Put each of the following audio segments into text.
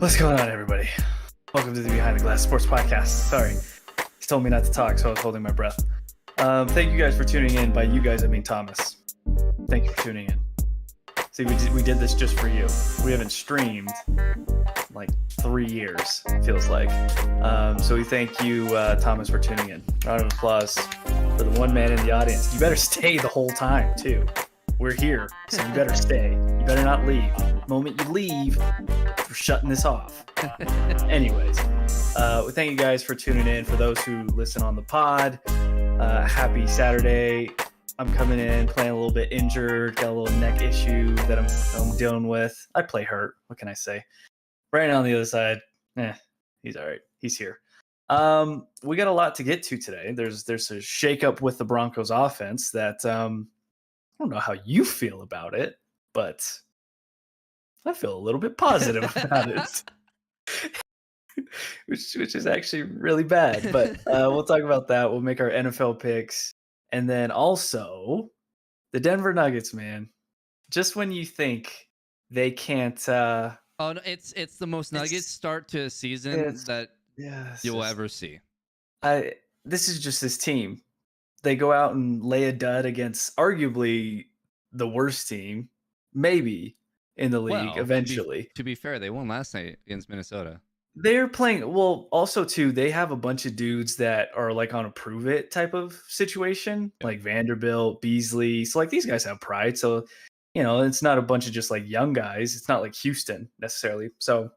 What's going on, everybody? Welcome to the Behind the Glass Sports Podcast. Sorry, he told me not to talk, so I was holding my breath. Thank you guys for tuning in. By you guys, I mean Thomas. Thank you for tuning in. See, we did this just for you. We haven't streamed like 3 years, it feels like. So we thank you, Thomas, for tuning in. Round of applause for the one man in the audience. You better stay the whole time, too. We're here, so you better stay. You better not leave. The moment you leave, we're shutting this off. Anyways, we thank you guys for tuning in. For those who listen on the pod, happy Saturday. I'm coming in, playing a little bit injured, got a little neck issue that I'm dealing with. I play hurt. What can I say? Brandon on the other side, he's all right. He's here. We got a lot to get to today. There's a shakeup with the Broncos offense that I don't know how you feel about it, but I feel a little bit positive about it, which is actually really bad. But we'll talk about that. We'll make our NFL picks. And then also the Denver Nuggets, man. Just when you think they can't... oh, no, it's the most Nuggets start to a season that you'll ever see. This is just this team. They go out and lay a dud against arguably the worst team, maybe, in the league eventually. To be fair, they won last night against Minnesota. They're playing well. Also, too, they have a bunch of dudes that are like on a prove it type of situation, like Vanderbilt, Beasley. So like these guys have pride. So it's not a bunch of just like young guys. It's not like Houston necessarily. So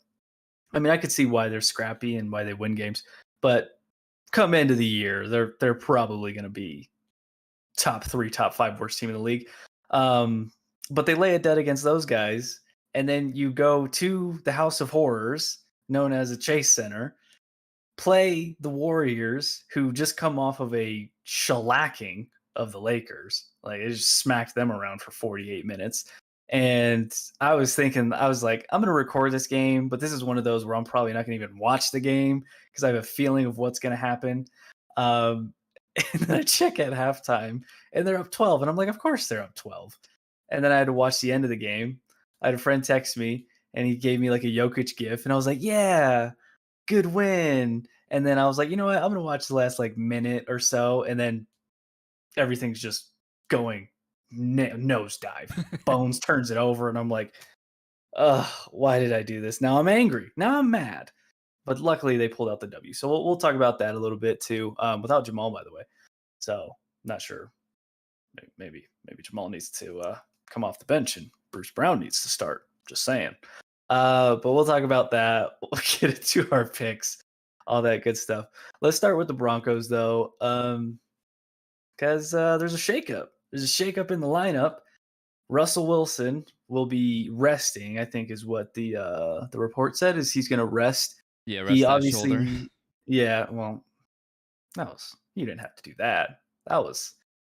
I mean, I could see why they're scrappy and why they win games, but come into the year, they're probably going to be top 3, top 5 worst team in the league. But they lay a dud against those guys, and then you go to the House of Horrors, known as a Chase Center, play the Warriors, who just come off of a shellacking of the Lakers. Like, it just smacked them around for 48 minutes. And I was like, I'm going to record this game, but this is one of those where I'm probably not going to even watch the game because I have a feeling of what's going to happen. And then I check at halftime, and they're up 12. And I'm like, of course they're up 12. And then I had to watch the end of the game. I had a friend text me, and he gave me like a Jokic gif. And I was like, yeah, good win. And then I was like, you know what? I'm going to watch the last like minute or so. And then everything's just going nosedive. Bones turns it over, and I'm like, why did I do this? Now I'm angry. Now I'm mad. But luckily they pulled out the W. So we'll talk about that a little bit too. Without Jamal, by the way. So not sure. Maybe Jamal needs to come off the bench and Bruce Brown needs to start. Just saying. But we'll talk about that. We'll get into our picks, all that good stuff. Let's start with the Broncos though. Because there's a shakeup. There's a shakeup in the lineup. Russell Wilson will be resting, I think is what the report said, is he's going to rest. Yeah, rest he obviously, shoulder. Yeah, well, you didn't have to do that.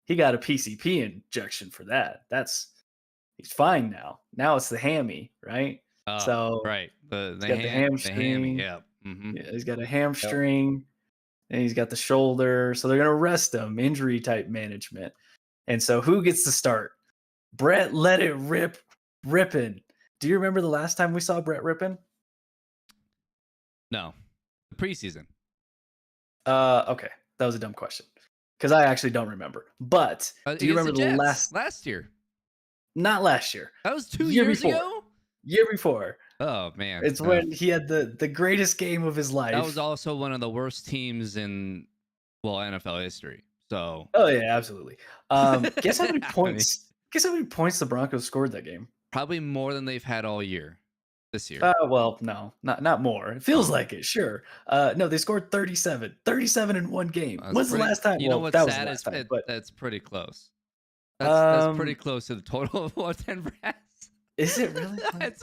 He got a PCP injection for that. He's fine now. Now it's the hammy, right? So right, the hamstring. The hammy, yeah. Mm-hmm. Yeah, he's got a hamstring, and he's got the shoulder. So they're gonna rest him. Injury type management. And so who gets to start? Brett let it rip, rippin'. Do you remember the last time we saw Brett rippin'? No, preseason. Okay, that was a dumb question because I actually don't remember. But do you remember the last year? Not last year. That was 2 years ago. Year before. Oh man, it's when he had the greatest game of his life. That was also one of the worst teams in NFL history. So. Oh yeah, absolutely. Guess how many points? Guess how many points the Broncos scored that game? Probably more than they've had all year. This year. Well, no, not more. It feels like it, sure. No, they scored 37 in one game. When's the last time? You know what's sad is that's pretty close. That's pretty close to the total of what Denver has. Is it really? That's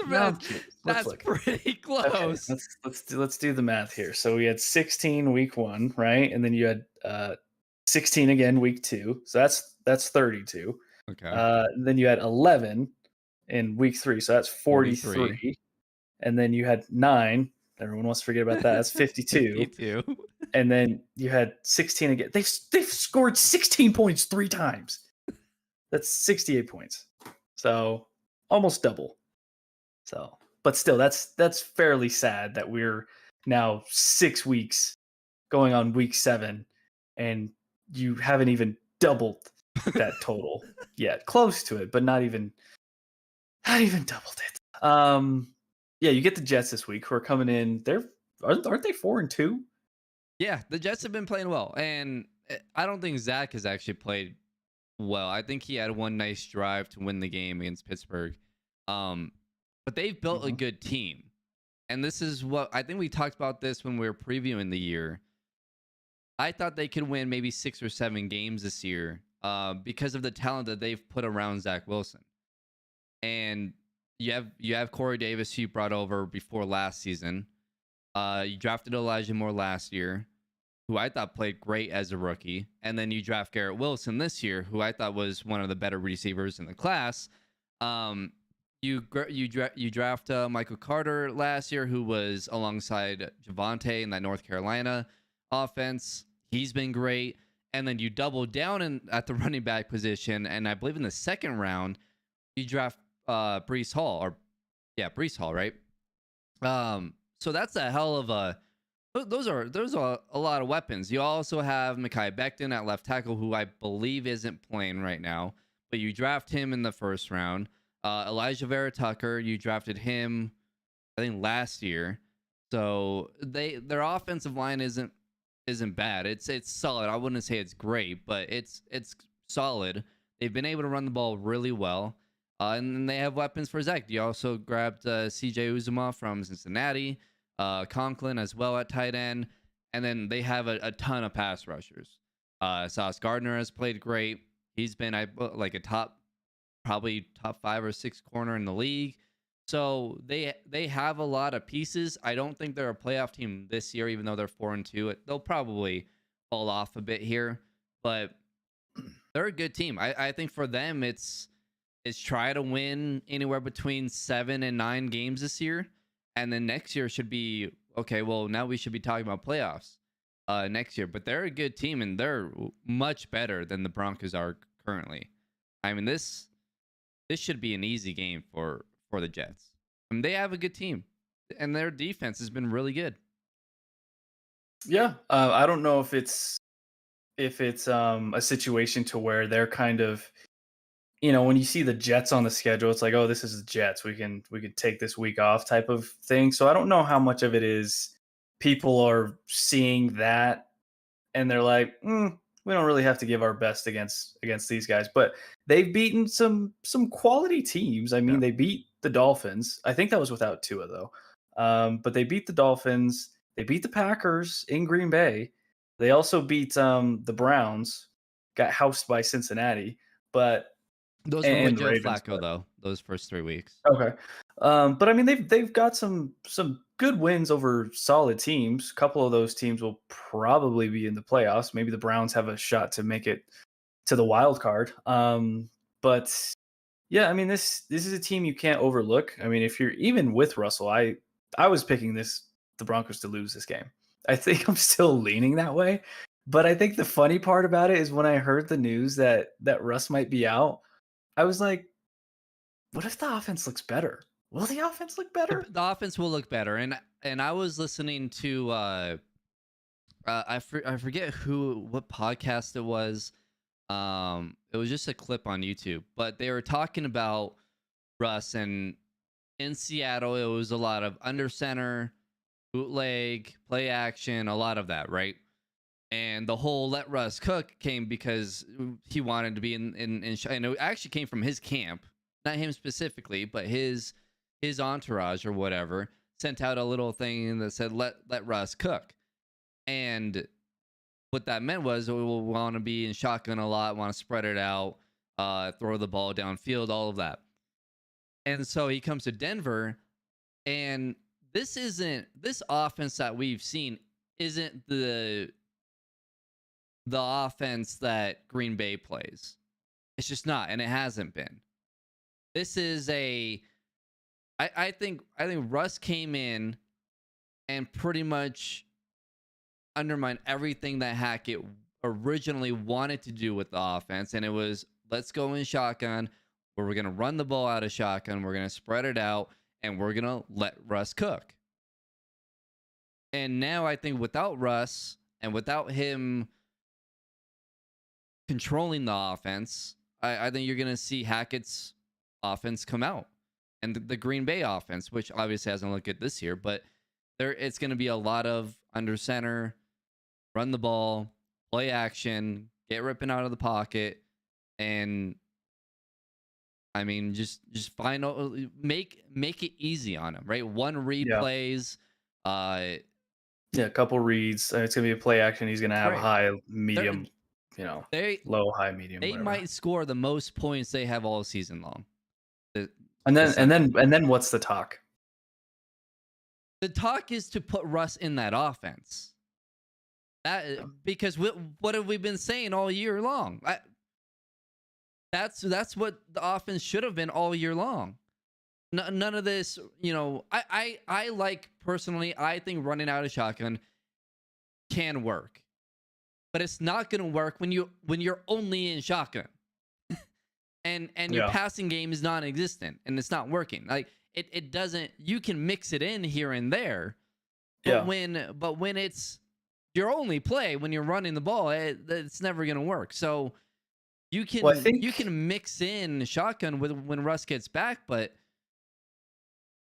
pretty close. Okay, let's do the math here. So we had 16 week 1, right? And then you had 16 again week 2. So that's 32. Okay. Then you had 11 in week 3. So that's 43. And then you had 9. Everyone wants to forget about that. That's 52. 52. And then you had 16 again. They've scored 16 points 3 times. That's 68 points. So almost double. So But still, that's fairly sad that we're now 6 weeks going on week 7, and you haven't even doubled that total yet. Close to it, but not even doubled it. Yeah, you get the Jets this week who are coming in. They're aren't they 4-2? Yeah, the Jets have been playing well, and I don't think Zach has actually played well. I think he had one nice drive to win the game against Pittsburgh. Um, but they've built a Mhm, good team. And this is what I think we talked about this when we were previewing the year. I thought they could win maybe 6 or 7 games this year because of the talent that they've put around Zach Wilson. And you have Corey Davis who you brought over before last season. You drafted Elijah Moore last year, who I thought played great as a rookie, and then you draft Garrett Wilson this year, who I thought was one of the better receivers in the class. Um, you draft Michael Carter last year, who was alongside Javante in that North Carolina offense. He's been great, and then you double down at the running back position, and I believe in the second round you draft Brees Hall, or yeah, Brees Hall, right? So that's a hell of a those are a lot of weapons. You also have Mekhi Becton at left tackle, who I believe isn't playing right now, but you draft him in the first round. Elijah Vera Tucker, you drafted him, I think last year. So their offensive line isn't bad. It's solid. I wouldn't say it's great, but it's solid. They've been able to run the ball really well. And then they have weapons for Zach. You also grabbed CJ Uzuma from Cincinnati, Conklin as well at tight end, and then they have a ton of pass rushers. Sauce Gardner has played great. He's been like a probably top 5 or 6 corner in the league. So they have a lot of pieces. I don't think they're a playoff team this year, even though they're 4-2. They'll probably fall off a bit here, but they're a good team. I think for them it's try to win anywhere between 7 and 9 games this year, and then next year should be okay. Well, now we should be talking about playoffs next year. But they're a good team, and they're much better than the Broncos are currently. I mean this should be an easy game for the Jets. I mean, they have a good team, and their defense has been really good. yeah, I don't know if it's a situation to where they're kind of, when you see the Jets on the schedule, it's like, oh, this is the Jets. We could take this week off type of thing. So I don't know how much of it is people are seeing that and they're like, we don't really have to give our best against these guys. But they've beaten some quality teams. I mean, Yeah. they beat the Dolphins. I think that was without Tua though. But they beat the Dolphins. They beat the Packers in Green Bay. They also beat the Browns. Got housed by Cincinnati, but Those were with and the Joe Ravens. Flacco though. Those first 3 weeks. Okay. But I mean, they've got some good wins over solid teams. A couple of those teams will probably be in the playoffs. Maybe the Browns have a shot to make it to the wild card. But yeah, I mean, this is a team you can't overlook. I mean, if you're even with Russell, I was picking the Broncos to lose this game. I think I'm still leaning that way. But I think the funny part about it is when I heard the news that Russ might be out, I was like, what if the offense looks better? Will the offense look better? The offense will look better, and I was listening to I forget what podcast it was. It was just a clip on YouTube, but they were talking about Russ, and in Seattle it was a lot of under center, bootleg, play action, a lot of that, right? And the whole let Russ cook came because he wanted to be and it actually came from his camp, not him specifically, but his entourage or whatever sent out a little thing that said let Russ cook. And what that meant was we will want to be in shotgun a lot, want to spread it out, throw the ball downfield, all of that. And so he comes to Denver, and this offense that we've seen isn't the offense that Green Bay plays. It's just not, and it hasn't been. This is I think Russ came in and pretty much undermined everything that Hackett originally wanted to do with the offense, and it was let's go in shotgun, where we're gonna run the ball out of shotgun, we're gonna spread it out, and we're going to let Russ cook. And now I think without Russ and without him controlling the offense, I think you're going to see Hackett's offense come out, and the Green Bay offense, which obviously hasn't looked good this year, but it's going to be a lot of under center, run the ball, play action, get ripping out of the pocket, and I mean just find make it easy on him, right? One read Yeah. plays, Yeah, a couple reads. It's gonna be a play action. He's gonna have right. high, They're, medium, they low, high, medium, they whatever. might score the most points they have all season long. The, And the then and Sunday. then and then what's the talk? The talk is to put Russ in that offense. Because what have we been saying all year long? That's what the offense should have been all year long. None of this, I like personally, I think running out of shotgun can work, but it's not going to work when you're only in shotgun, and your Yeah, passing game is non-existent and it's not working. Like it doesn't. You can mix it in here and there, but yeah. when it's your only play when you're running the ball, it's never going to work. So you Well, I you think can mix in shotgun with when Russ gets back, but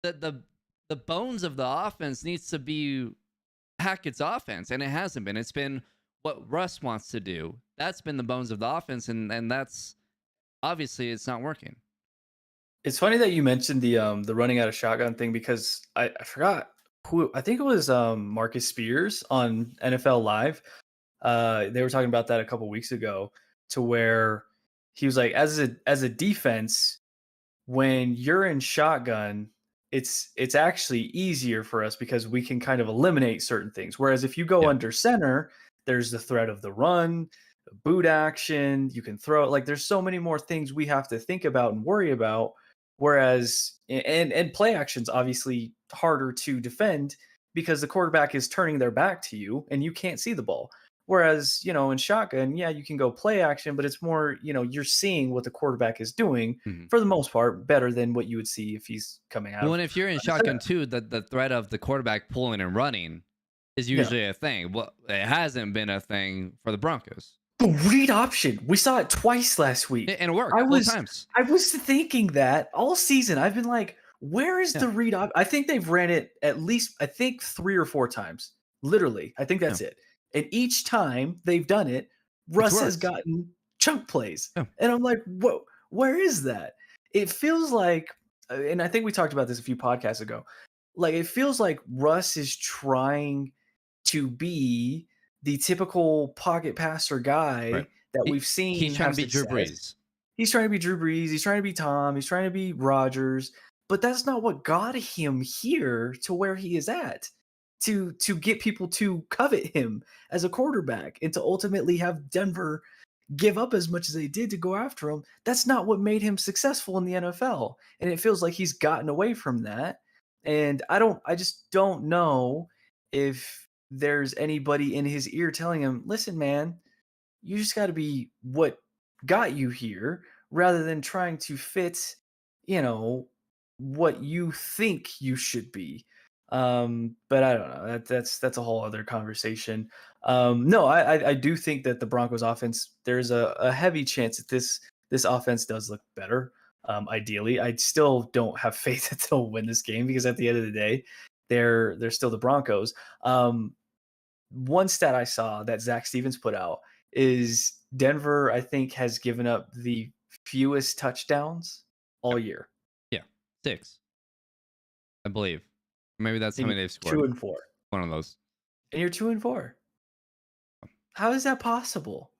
the bones of the offense needs to be Hackett's offense, and it hasn't been. It's been what Russ wants to do. That's been the bones of the offense, and that's obviously it's not working. it's funny that you mentioned the running out of shotgun thing because I forgot who I think it was Marcus Spears on NFL Live. They were talking about that a couple weeks ago, to where he was like, as a defense, when you're in shotgun, it's actually easier for us because we can kind of eliminate certain things. Whereas if you go Yeah. under center, there's the threat of the run, the boot action, you can throw it. Like there's so many more things we have to think about and worry about. Whereas and play action's obviously harder to defend because the quarterback is turning their back to you and you can't see the ball. Whereas, in shotgun, yeah, you can go play action, but it's more, you're seeing what the quarterback is doing Mhm. for the most part, better than what you would see if he's coming out Well, of and if you're in under center. shotgun too, the threat of the quarterback pulling and running is Yeah. usually a thing. Well, it hasn't been a thing for the Broncos, The read option. We saw it twice last week. and it worked I both was times. I was thinking that all season. I've been like, where is Yeah, the read I think they've ran it at least, I think, 3 or 4 times. Literally. I think yeah, that's it. And each time they've done it, it's Russ has worked. gotten chunk plays. Yeah, And I'm like, "Whoa, where is that?" It feels like and I think we talked about this a few podcasts ago. Like, it feels like Russ is trying to be the typical pocket passer right. guy that we've He's seen trying to have be Drew success. Brees. He's trying to be Drew Brees, he's trying to be Tom, he's trying to be Rodgers, but that's not what got him here to where he is at. To get people to covet him as a quarterback and to ultimately have Denver give up as much as they did to go after him. That's not what made him successful in the NFL. And it feels like he's gotten away from that. And I just don't know if there's anybody in his ear telling him, listen, man, you just got to be what got you here rather than trying to fit, you know, what you think you should be. But I don't know. That's a whole other conversation. No, I do think that the Broncos offense, there's a heavy chance that this offense does look better. Ideally, I still don't have faith that they'll win this game because at the end of the day, they're still the Broncos. One stat I saw that Zach Stevens put out is Denver, I think, has given up the fewest touchdowns all Yep. year. Yeah, 6, I believe. Maybe that's how And you're many they've scored. 2-4. One of those. And you're 2-4. How is that possible?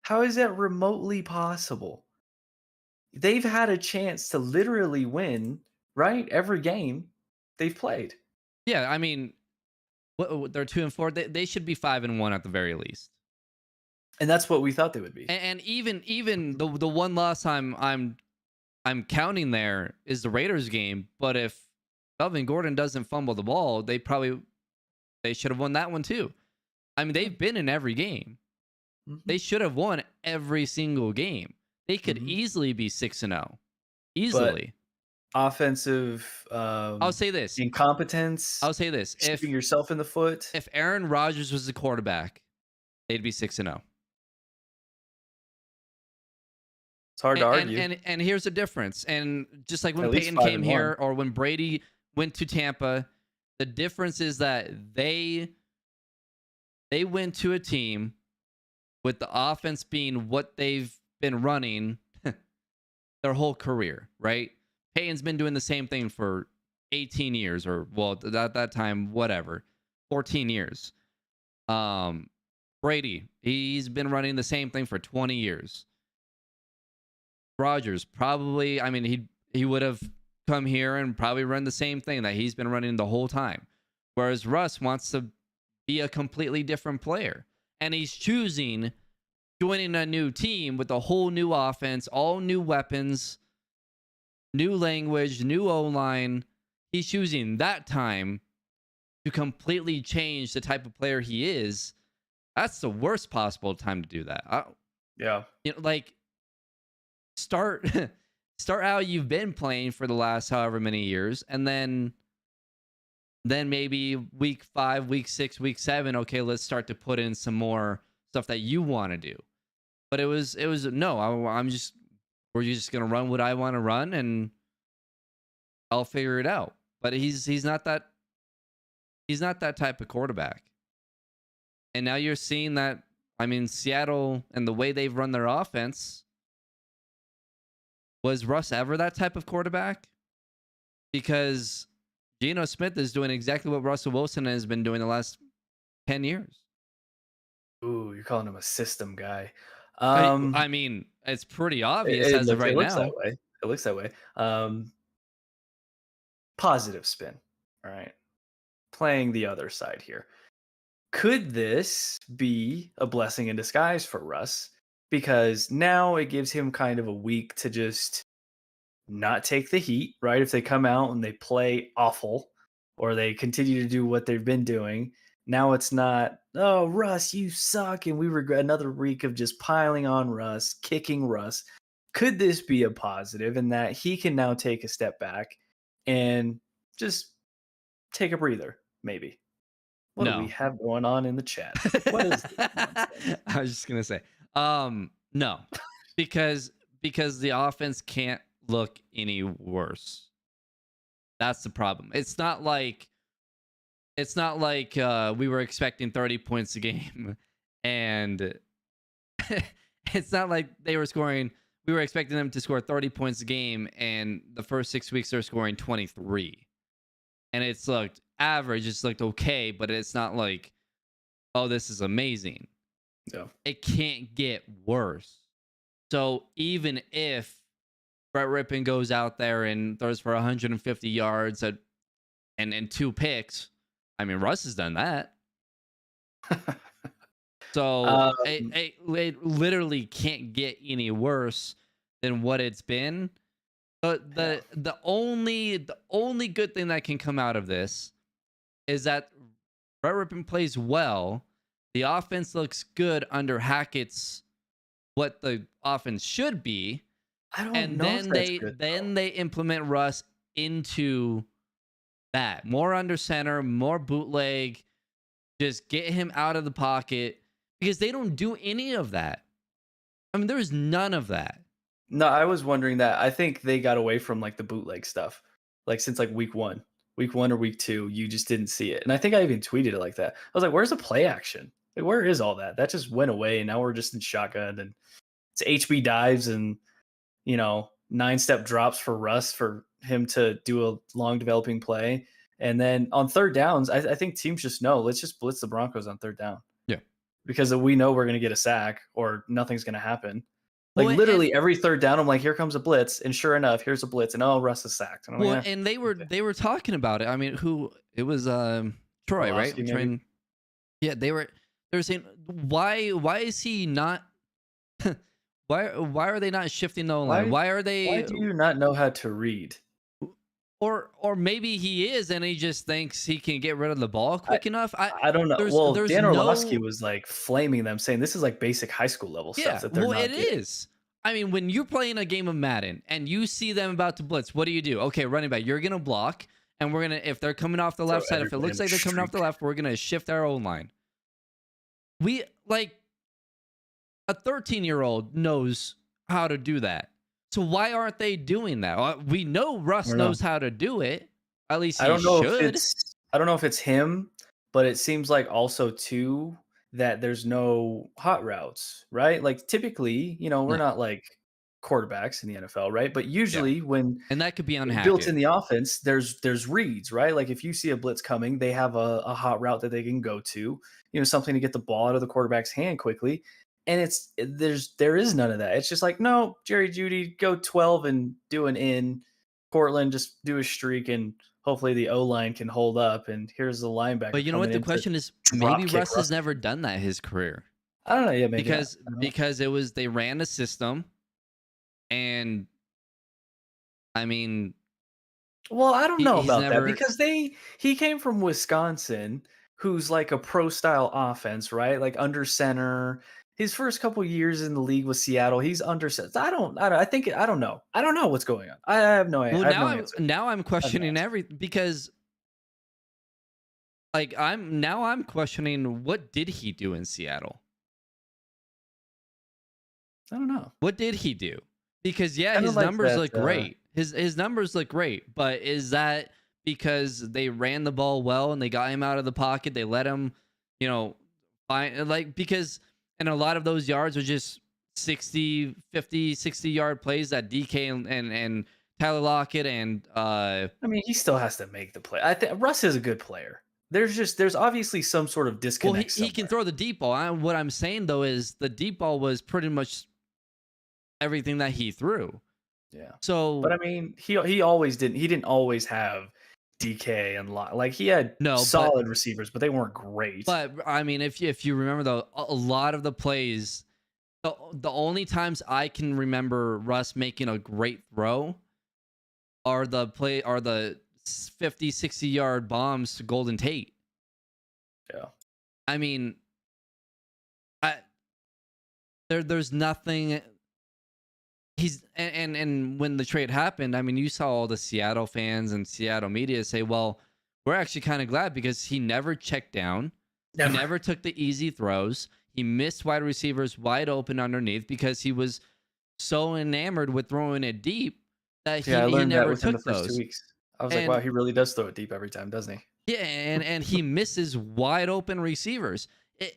How is that remotely possible? They've had a chance to literally win, right? Every game they've played. Yeah, I mean, they're 2-4. They should be 5-1 at the very least. And that's what we thought they would be. And even the one loss I'm counting there is the Raiders game. But if Melvin Gordon doesn't fumble the ball, they should have won that one too. I mean, they've been in every game. Mhm. They should have won every single game. They could Mhm. easily be 6-0. But Easily. offensive I'll say this. incompetence, I'll say this. shooting yourself in the foot. If Aaron Rodgers was the quarterback, they'd be 6-0. It's hard to And argue. here's the difference. And just like when At least Peyton five came and one. here or when Brady went to Tampa, the difference is that they went to a team with the offense being what they've been running their whole career, right? Peyton's been doing the same thing for 18 years, or well, at that time, whatever, 14 years. Brady, he's been running the same thing for 20 years. Rodgers, probably, I mean, he would have come here and probably run the same thing that he's been running the whole time. Whereas Russ wants to be a completely different player. And he's choosing joining a new team with a whole new offense, all new weapons, new language, new O-line. He's choosing that time to completely change the type of player he is. That's the worst possible time to do that. Yeah. Like start start how you've been playing for the last however many years, and then maybe week 5, week 6, week 7, okay, let's start to put in some more stuff that you want to do. But it was no, we're just gonna run what I want to run, and I'll figure it out. But he's not that type of quarterback. And now you're seeing that. I mean, Seattle and the way they've run their offense. Was Russ ever that type of quarterback? Because Geno Smith is doing exactly what Russell Wilson has been doing the last 10 years. Ooh, you're calling him a system guy. I mean, it's pretty obvious It as of looks right that now. way. It looks that way. Positive spin. All right. Playing the other side here. Could this be a blessing in disguise for Russ? Because now it gives him kind of a week to just not take the heat, right? If they come out and they play awful or they continue to do what they've been doing, now it's not, oh, Russ, you suck. And we regret another week of just piling on Russ, kicking Russ. Could this be a positive in that he can now take a step back and just take a breather, maybe? What do we No. have going on in the chat? What is this nonsense? I was just gonna say, no, because the offense can't look any worse. That's the problem. It's not like we were expecting 30 points a game, and it's not like they were scoring. We were expecting them to score 30 points a game, and the first 6 weeks they're scoring 23. And it's looked average. It's looked okay, but it's not like, oh, this is amazing. No. It can't get worse. So even if Brett Rippon goes out there and throws for 150 yards and 2 picks, I mean, Russ has done that. So um, it literally can't get any worse than what it's been. But yeah. the only good thing that can come out of this is that Brett Rippon plays well. The offense looks good under Hackett's what the offense should be, I don't and know if then that's good though. they implement Russ into that more under center, more bootleg. Just get him out of the pocket because they don't do any of that. I mean, there's none of that. No, I was wondering that. I think they got away from like the bootleg stuff, like since like week one or week 2, you just didn't see it. And I think I even tweeted it like that. I was like, "Where's the play action? Like, where is all that? That just went away, and now we're just in shotgun and it's HB dives and 9-step drops for Russ for him to do a long developing play." And then on third downs, I think teams just know, let's just blitz the Broncos on third down Yeah. because we know we're going to get a sack or nothing's going to happen. Like Well, literally every third down, I'm like, here comes a blitz, and sure enough, here's a blitz, and oh, Russ is sacked. And I'm like, and they yeah, okay. were talking about it. I mean, who it was? Troy, right? Orlovsky maybe. Trying, yeah, they were saying why is he not? Why are they not shifting the line? Why? Why are Why they? do you not know how to read? Or maybe he is, and he just thinks he can get rid of the ball I quick enough. I don't know. There's Well, there's Dan Orlovsky no was like flaming them, saying this is like basic high school level stuff yeah. that they're Well, it not getting. is. I mean, when you're playing a game of Madden and you see them about to blitz, what do? Okay, running back, you're gonna block, and we're gonna if they're coming off the Throw left side, if it everybody in looks the like they're coming off streak. the left, we're gonna shift our own line. We like a 13-year-old knows how to do that. So why aren't they doing that? We know I Russ don't know. knows how to do it. At least he should. I don't know if it's him, but it seems like also too that there's no hot routes, right? Like typically, we're No. not like quarterbacks in the NFL, right? But Yeah. usually when And that could be built unhacked. in the offense, there's reads, right? Like if you see a blitz coming, they have a hot route that they can go to, something to get the ball out of the quarterback's hand quickly. And there is none of that. It's just like, no, Jerry Judy, go 12 and do an in. Portland, just do a streak and hopefully the O line can hold up. And here's the But linebacker you know coming what? The in to question is maybe drop kick Russ has Russ. never done that his career. I don't know. Yeah, maybe not. Because I don't know. because it was they ran a system and I mean Well, I don't know he's about that never because he came from Wisconsin, who's like a pro style offense, right? Like under center. His first couple years in the league with Seattle, he's under center. I don't know. I don't know what's going on. well I have no answer. now I'm I have no questioning answer. every because like I'm questioning what did he do in Seattle? I don't know. What did he do? Because yeah, Kind of his like numbers that look great. His numbers look great, but is that because they ran the ball well and they got him out of the pocket? They let him, you know, find like because and a lot of those yards are just 60, 50, 60 yard plays that DK and Tyler Lockett and I mean, he still has to make the play. I think Russ is a good player. There's obviously some sort of well disconnect he can somewhere. throw the deep ball. What I'm saying though is the deep ball was pretty much everything that he threw. Yeah. But So I mean, he didn't always have DK and like he had no, solid receivers, but they weren't great. but I mean, if you remember though, a lot of the plays, the only times I can remember Russ making a great throw are the 50, 60 yard bombs to Golden Tate. Yeah. I mean, I there's nothing. He's and when the trade happened, I mean, you saw all the Seattle fans and Seattle media say, "Well, we're actually kind of glad because he never checked down, he Never. never took the easy throws, he missed wide receivers wide open underneath because he was so enamored with throwing it deep that Yeah, I he learned that never within the took first 2 those." weeks. I was like, wow, And he really does throw it deep every time, doesn't he? yeah, and he misses wide open receivers.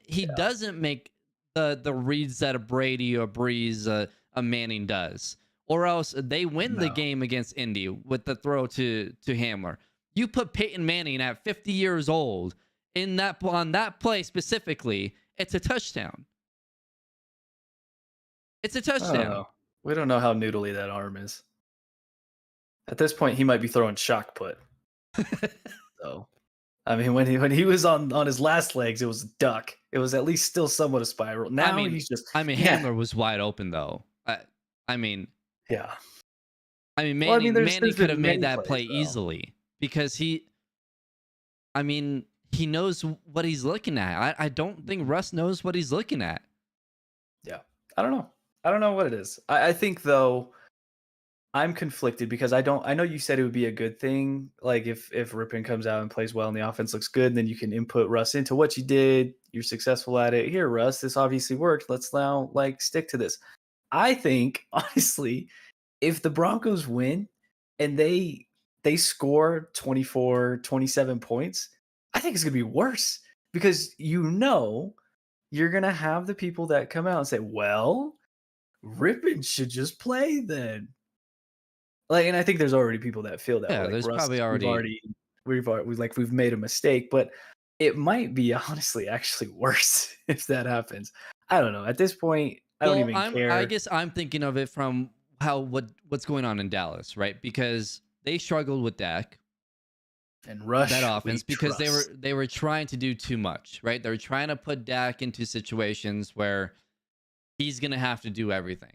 He Yeah. doesn't make the reads that a Brady or Breeze, a Manning does, or else they win the No. game against Indy with the throw to Hamler. You put Peyton Manning at 50 years old in that on that play specifically, it's a touchdown. It's a I don't touchdown. know. We don't know how noodly that arm is. At this point, he might be throwing shock put. So, I mean, when he was on his last legs, it was a duck. It was at least still somewhat a spiral. I Now mean, he's just yeah, Hamler was wide open though. I mean, yeah. Well, I mean, Manning there's could have been made many that plays play though. easily because I mean, he knows what he's looking at. I don't think Russ knows what he's looking at. Yeah. I don't know. I don't know what it is. I think though I'm conflicted because I know you said it would be a good thing. Like if Ripon comes out and plays well and the offense looks good, then you can input Russ into what you did. You're successful at it. Here, Russ, this obviously worked. Let's now like stick to this. I think honestly, if the Broncos win and they score 24, 27 points, I think it's going to be worse because you're going to have the people that come out and say, "Well, Ripon should just play then." Like, and I think there's already people that feel that way. Yeah, Like there's Russ, probably already. we've made a mistake, but it might be honestly actually worse if that happens. I don't know. At this point, I don't Well, even I care. guess I'm thinking of it from what's going on in Dallas, right? Because they struggled with Dak, And that Rush, we offense, because trust. they were trying to do too much, right? They're trying to put Dak into situations where he's gonna have to do everything.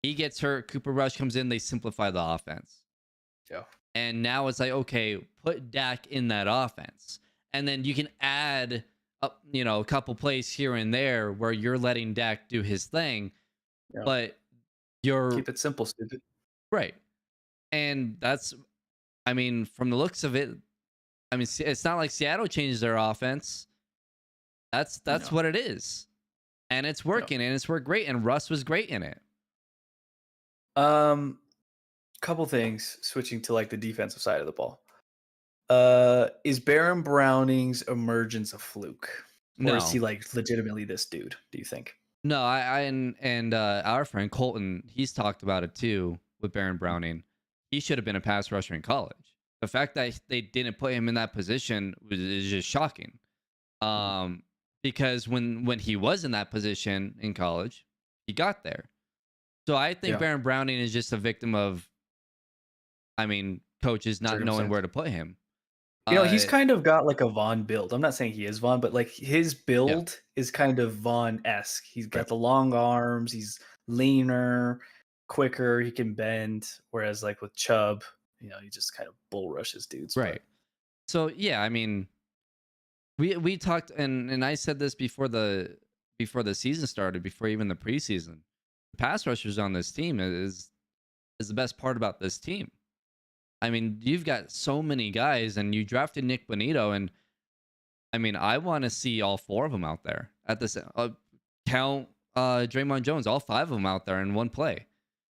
He gets hurt, Cooper Rush comes in, they simplify the offense. Yeah. And now it's like, okay, put Dak in that offense. And then you can add up, a couple plays here and there where you're letting Dak do his thing. Yeah. But You're Keep it simple, stupid. right. And that's, I mean, from the looks of it, I mean, it's not like Seattle changed their offense. That's No, what it is. And it's no. working and it's worked great. And Russ was great in it. Um, Couple things switching to like the defensive side of the ball. Is Baron Browning's emergence a fluke, or is he No. like legitimately this dude? Do you think? No, I and our friend Colton, he's talked about it too with Baron Browning. He should have been a pass rusher in college. The fact that they didn't put him in that position is just shocking. Mhm. Um, because when he was in that position in college, he got there. So I think Yeah, Baron Browning is just a victim of, I mean, coaches not knowing circumstance. where to put him. He's Uh, kind of got like a Vaughn build. I'm not saying he is Vaughn, but like his yeah, build is kind of Vaughn esque. He's right, got the long arms. He's leaner, quicker. He can bend. Whereas like with Chubb, he just kind of bull rushes dudes. But right. So yeah, I mean, we talked and I said this before the season started, before even the preseason. The pass rushers on this team is the best part about this team. I mean, you've got so many guys, and you drafted Nick Bonito, and I mean, I want to see all four of them out there at this. Count Draymond Jones, all five of them out there in one play.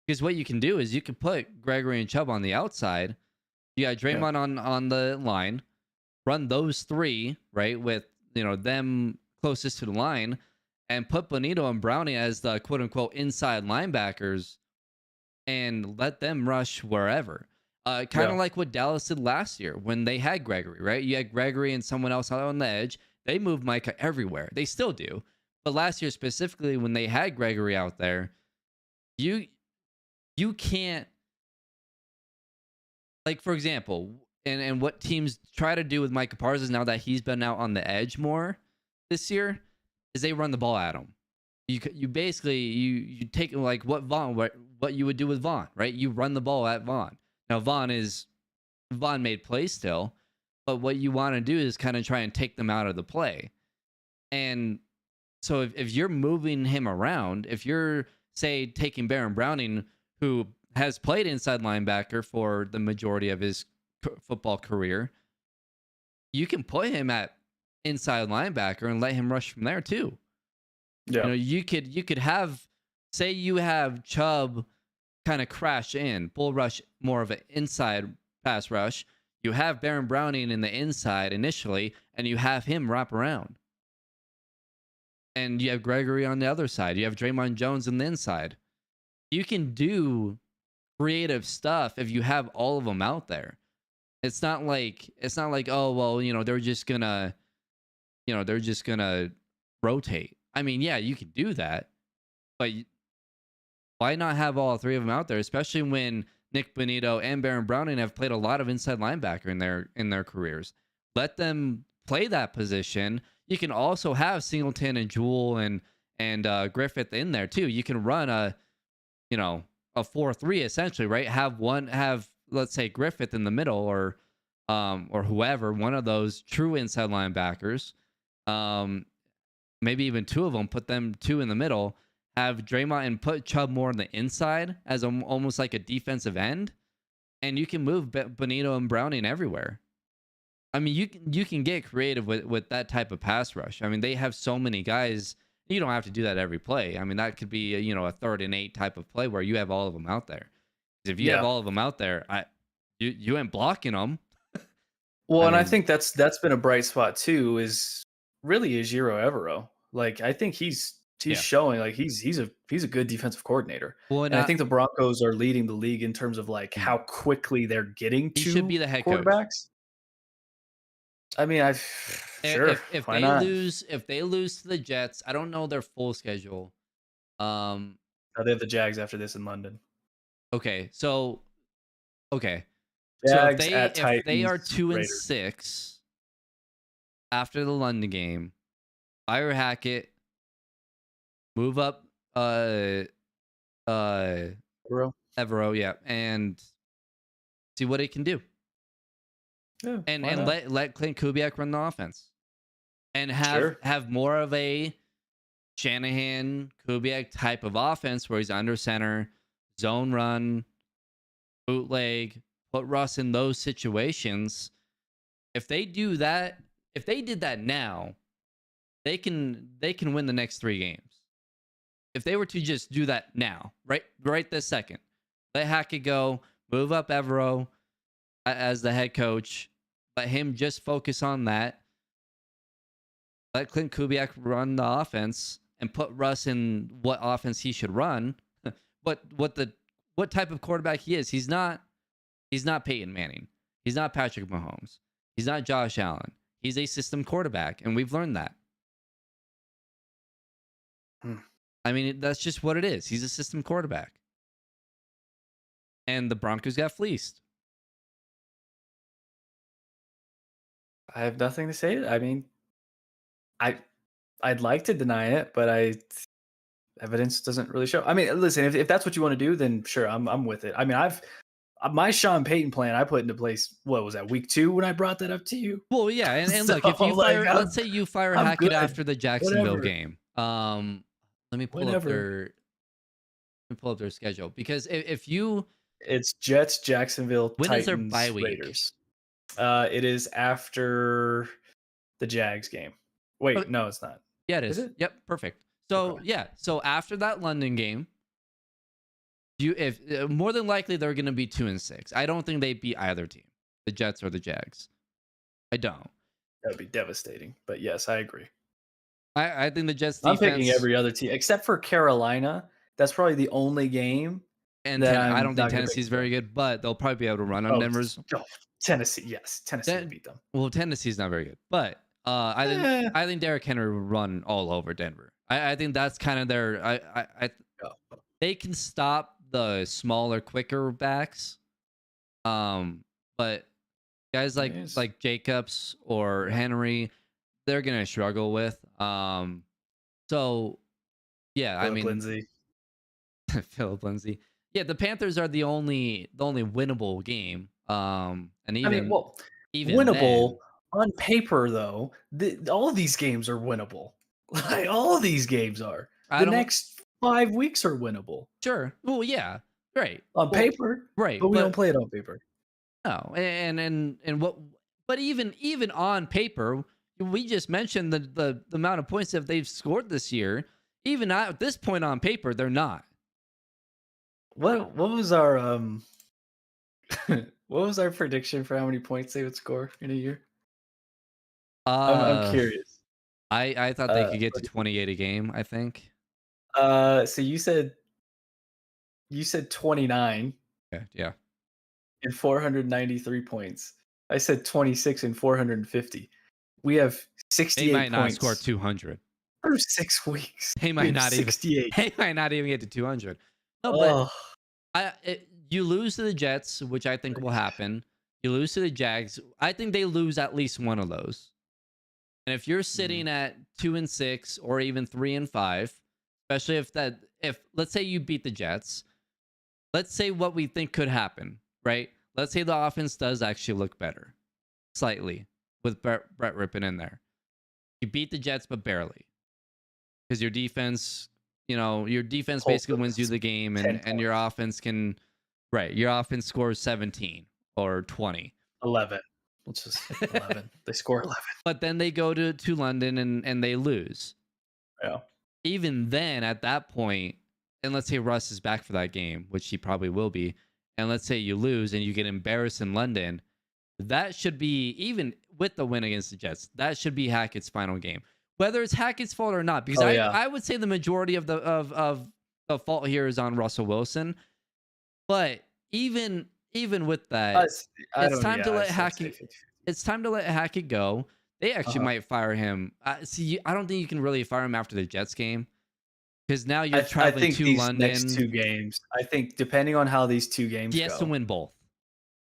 Because what you can do is you can put Gregory and Chubb on the outside. You got yeah, Draymond on the line, run those three, right, with them closest to the line, and put Bonito and Brownie as the quote unquote inside linebackers and let them rush wherever. Kind yeah, of like what Dallas did last year when they had Gregory, right? You had Gregory and someone else out on the edge. They moved Micah everywhere. They still do. But last year specifically, when they had Gregory out there, you you can't, like, for example, and what teams try to do with Micah Parsons now that he's been out on the edge more this year is they run the ball at him. You basically you take like what you would do with Vaughn, right? You run the ball at Vaughn. Now Vaughn made plays still, but what you want to do is kind of try and take them out of the play. And so if you're moving him around, if you're say taking Baron Browning, who has played inside linebacker for the majority of his football career, you can put him at inside linebacker and let him rush from there too. yeah, You could have, say you have Chubb kind of crash in, bull rush more of an inside pass rush. You have Baron Browning in the inside initially, and you have him wrap around. And you have Gregory on the other side. You have Draymond Jones on the inside. You can do creative stuff if you have all of them out there. It's not like oh well, they're just gonna rotate. I mean, yeah, you can do that, but why not have all three of them out there, especially when Nick Bonito and Baron Browning have played a lot of inside linebacker in their careers. Let them play that position. You can also have Singleton and Jewell and Griffith in there too. You can run a 4-3 essentially, right? Have let's say Griffith in the middle or whoever, one of those true inside linebackers. Um, Maybe even two of them, put them two in the middle, have Draymond and put Chubb more on the inside as almost like a defensive end, and you can move Bonito and Browning everywhere. I mean, you can get creative with that type of pass rush. I mean, they have so many guys. You don't have to do that every play. I mean, that could be a 3rd and 8 type of play where you have all of them out there. If you have yeah. all of them out there, you ain't blocking them. Well, I and I mean, think that's been a bright spot too. Is Giro Evero. Like I think he's yeah. showing like he's a good defensive coordinator, Well, and I not think the Broncos are leading the league in terms of like how quickly they're getting he should be to the head coach. quarterbacks. I mean, I sure, If why they not? lose to the Jets, I don't know their full schedule. Um, They have the Jags after this in London. okay, so okay, so if Jags they at if they are Titans, two and Raiders. six after the London game, fire Hackett, move up uh Bro. Evero, yeah, and see what he can do, Yeah, and why and not? let Clint Kubiak run the offense, and have Sure. have more of a Shanahan Kubiak type of offense where he's under center. zone run, bootleg, put Russ in those situations. If they do that, if they did that now, they can win the next 3 games. If they were to just do that now, right this second, let Hackett go, move up Evero as the head coach, let him just focus on that. Let Clint Kubiak run the offense and put Russ in what offense he should run. What type of quarterback he is. He's not Peyton Manning. He's not Patrick Mahomes. He's not Josh Allen. He's a system quarterback, and we've learned that. Hmm. I mean, that's just what it is. He's a system quarterback. And the Broncos got fleeced. I have nothing to say. I mean, I I'd like to deny it, but evidence doesn't really show. I mean, listen, if that's what you want to do, then sure, I'm with it. I mean, my Sean Payton plan I put into place. What was that, week 2 when I brought that up to you? Well, yeah, and So look, if you like, let's say you fire I'm Hackett good. after the Jacksonville Whatever, game. Let me pull up whenever. their schedule because if you It's Jets, Jacksonville, when is their bye Titans, week? Raiders. It is after the Jags game. Oh, Wait, no, it's not. yeah, it Is is. it? Yep, perfect. Okay. So yeah, so after that London game, you if more than likely they're going to be 2-6. I don't think they beat either team, the Jets or the Jags. I don't. That would be devastating. But yes, I agree. I think the Jets I'm picking defense every other team except for Carolina. That's probably the only game and that I I'm don't think not going to pick Tennessee's them. very good, but they'll probably be able to run on Oh, Denver's. oh, Tennessee. Yes, Tennessee will beat them. Well, Tennessee's not very good, but I think Eh. I think Derrick Henry will run all over Denver. I think that's kind of their. Oh, They can stop the smaller, quicker backs. But guys yes. like Jacobs or Yeah. Henry, they're gonna struggle with. So yeah, I Philip mean Lindsay. Philip Lindsay. Yeah, the Panthers are the only winnable game. And I mean, well, even winnable then, on paper though. All of these games are winnable. Like all of these games are. I The don't. next 5 weeks are winnable Sure. Well, yeah. Right. on Well, paper, right. but we don't But play it on paper. no. And what? But even on paper, we just mentioned the amount of points that they've scored this year. Even at this point on paper, they're not. What was our what was our prediction for how many points they would score in a year? I'm Uh, curious. I thought they could get to What 28 a game. I think. so you said 29 Yeah. Yeah. and 493 points. I said 26 and 450. We have They 68 might not score points 200. through 6 weeks. They We might have not even. 68. They might not even get to 200. No, but Oh, you lose to the Jets, which I think will happen. You lose to the Jags. I think they lose at least one of those. And if you're mm, sitting at 2-6 or even 3-5, especially if let's say you beat the Jets, let's say what we think could happen, right? Let's say the offense does actually look better, slightly, with Brett Rippon in there. You beat the Jets, but barely, because your defense hold basically wins you us the game, 10 and your points. offense can, right? Your offense scores 17 or 20. 11. Let's just 11. They score 11. But then they go to London and they lose. Yeah. Even then, at that point, and let's say Russ is back for that game, which he probably will be, and let's say you lose and you get embarrassed in London, that should be, even with the win against the Jets, that should be Hackett's final game. Whether it's Hackett's fault or not, because Oh, I, yeah. I would say the majority of the fault here is on Russell Wilson. But even with that, I it's don't time to yeah, let I'd say Hackett 50. it's time to let Hackett go. They actually Uh-huh. might fire him. See, I don't think you can really fire him after the Jets game because now I you're th I traveling think to these next London. 2 games I think depending on how these 2 He games has to go, win both,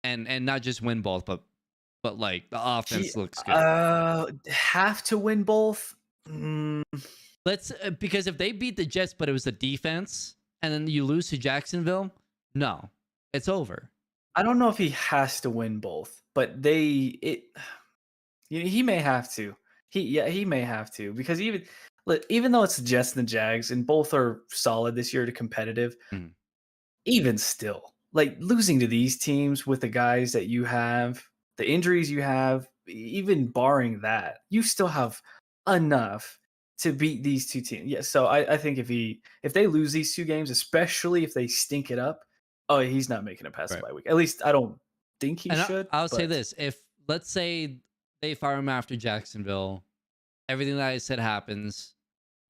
and not just win both, but like the he offense looks good. have to win both? Let's because if they beat the Jets, but it was the defense, and then you lose to Jacksonville, no, it's over. I don't know if he has to win both, but he may have to. He may have to because even though it's the Jets and the Jags and both are solid this year to competitive, Mhm. even still, like losing to these teams with the guys that you have, the injuries you have, even barring that, you still have enough to beat these two teams. Yeah, so I think if they lose these two games, especially if they stink it up, oh, he's not making a pass the Right. bye week. At least I don't think he And should. I'll say But this: if let's say they fire him after Jacksonville, everything that I said happens.